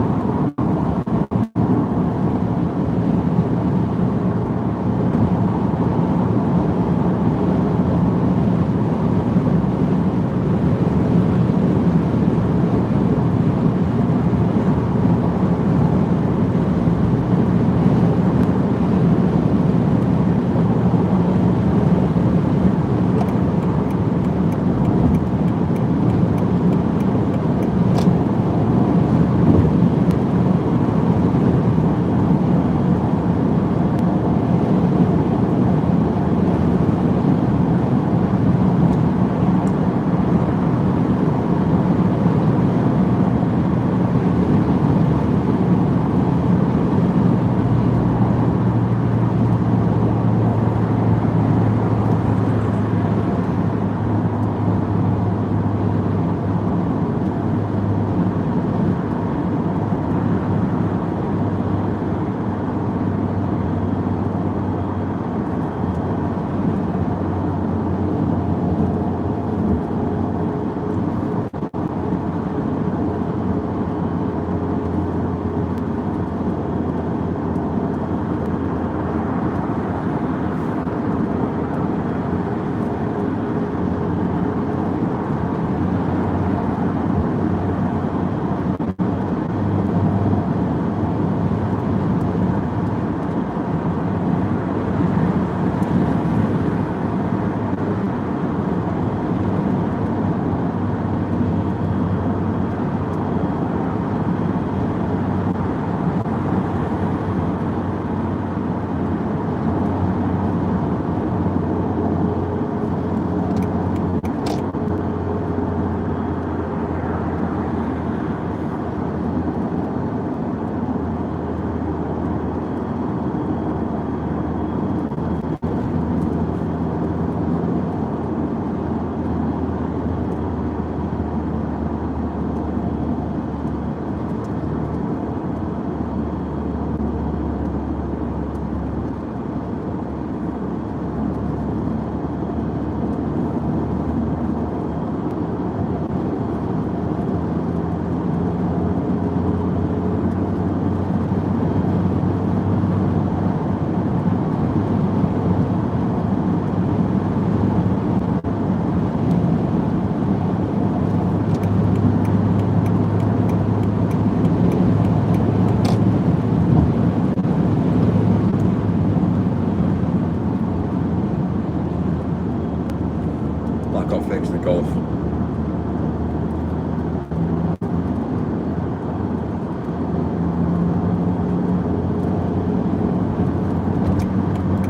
got fixed, the Golf.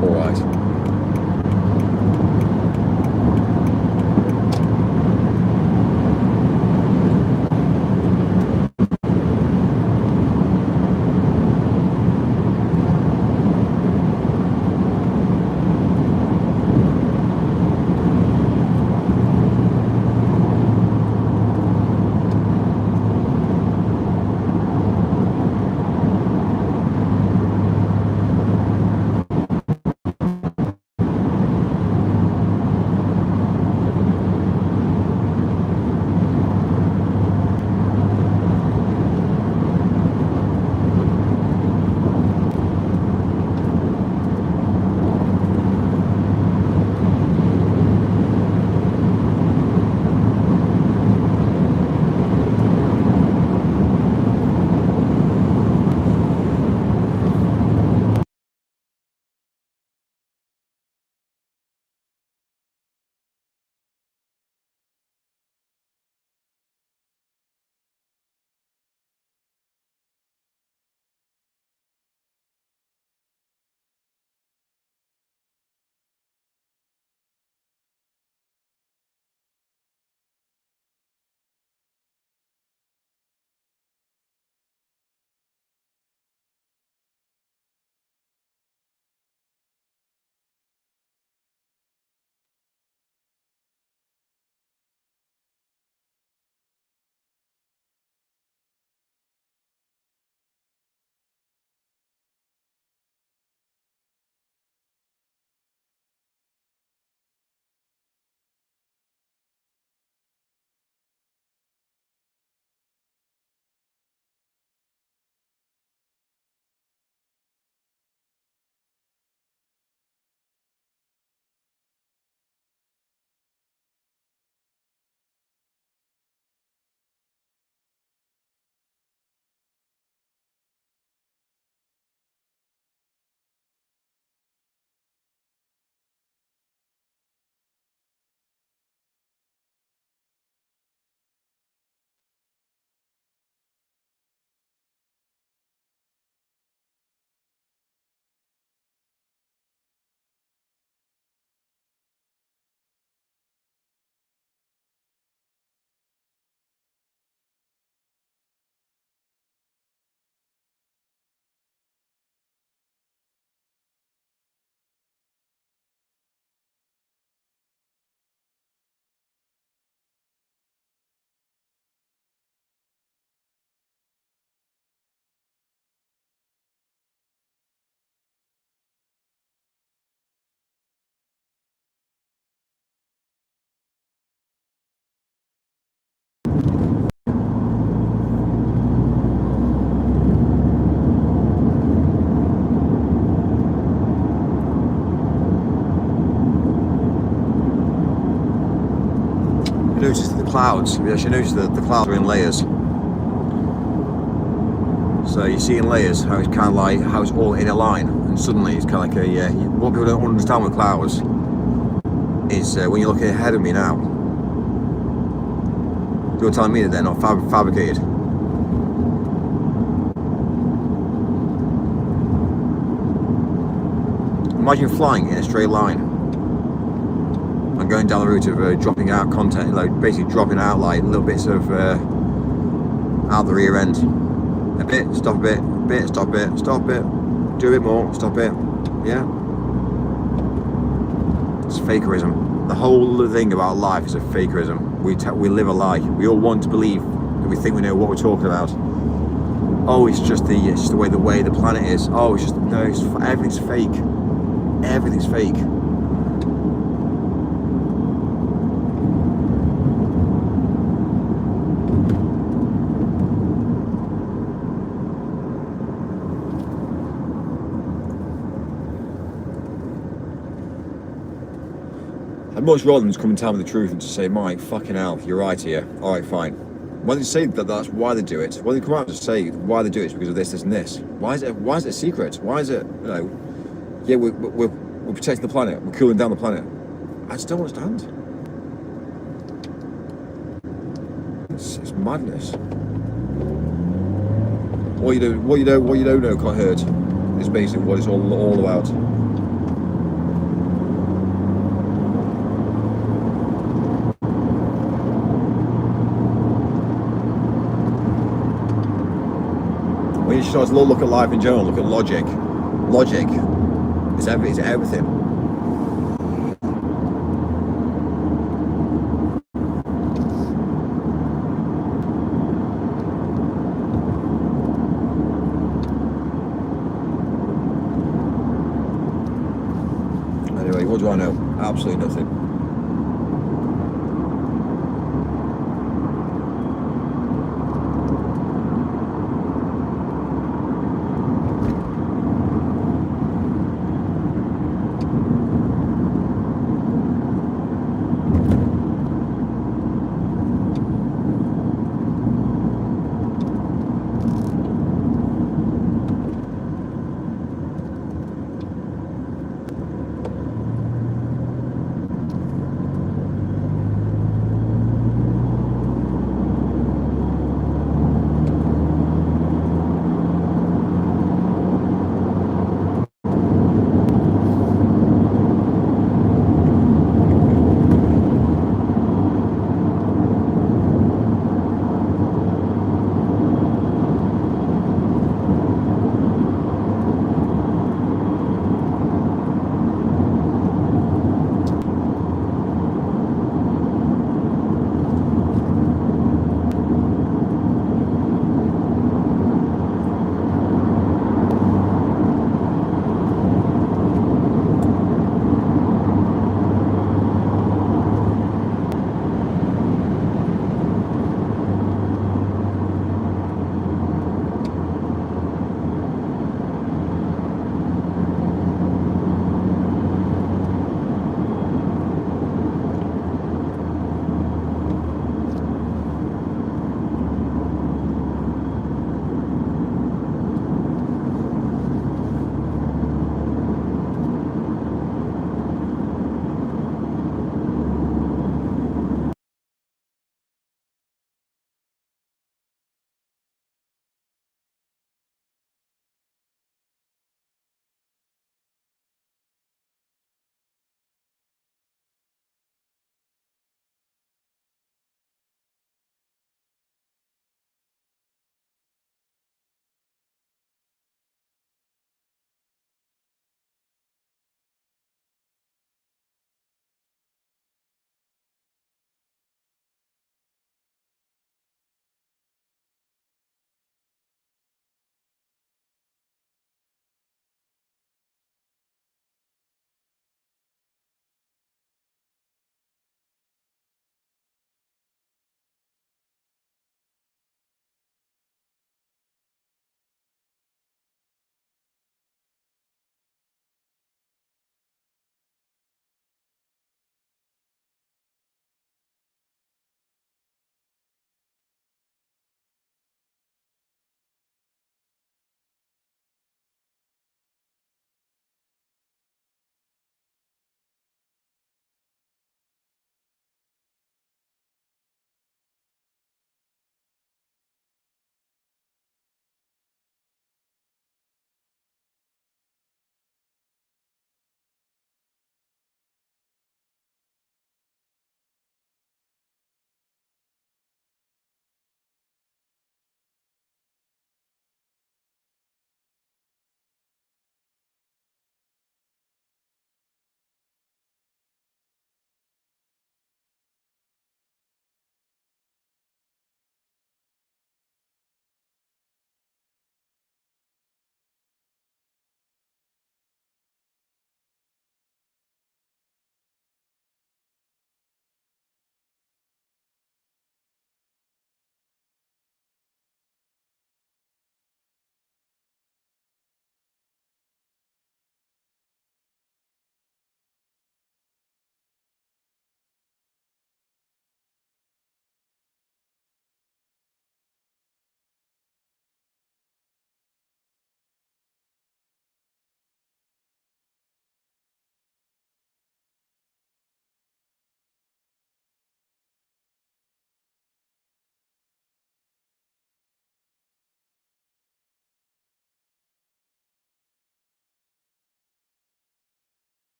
Alright. Notice the clouds. You actually notice that the clouds are in layers. So you see in layers how it's kind of like how it's all in a line, and suddenly it's kind of like a what people don't understand with clouds is when you're looking ahead of me now. You're telling me that they're not fabricated. Imagine flying in a straight line. And going down the route of dropping out content, like basically dropping out like little bits of out the rear end. A bit, stop a bit, stop it, stop it, do a bit more, stop it. Yeah. It's fakerism. The whole thing about life is a fakerism. We live a lie. We all want to believe that we think we know what we're talking about. Oh, it's just the way the planet is. Oh, it's just no. Everything's fake. Everything's fake. I'd much rather them just come and tell me the truth and just say, Mike, fucking hell, you're right here. Alright, fine. When they say that that's why they do it, when they come out and just say why they do it is because of this, this and this. Why is it a secret? Why is it, yeah, we're protecting the planet, we're cooling down the planet. I just don't understand. It's madness. What you don't know can't hurt. Is basically what it's all about. When you start to look at life in general, look at logic. Logic is everything. Anyway, what do I know? Absolutely nothing.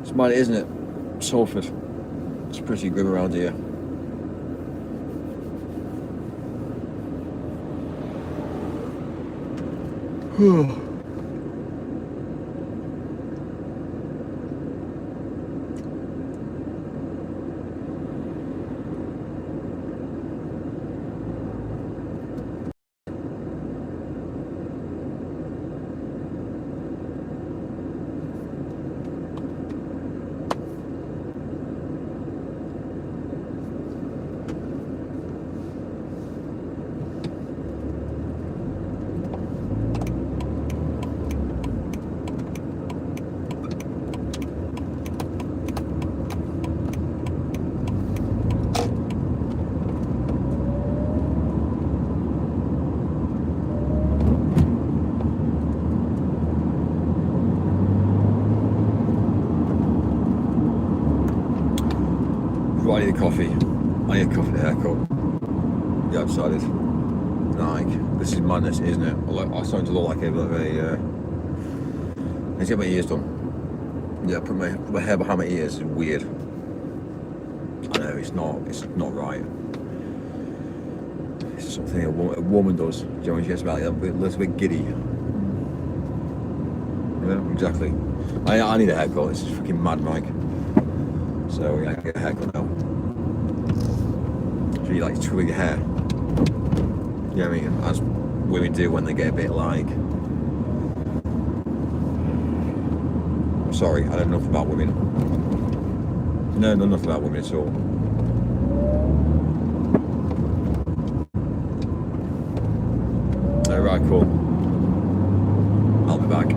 It's mad, isn't it? Salford. It's pretty grim around here. Right, I need a coffee. I need a coffee and a haircut. Yeah, I've decided. Like, this is madness, isn't it? I'm starting to look like a bit of a. Let's get my ears done. Yeah, put my hair behind my ears is weird. I know it's not right. It's something a woman does. Do you know when she gets about a little bit giddy? Yeah, exactly. I need a haircut. This is fucking mad, Mike. So yeah, I can get a haircut now. So you like twirling your hair. You know what I mean? As women do when they get a bit like. I'm sorry, I don't know enough about women. No, know nothing about women at all. Alright, cool. I'll be back.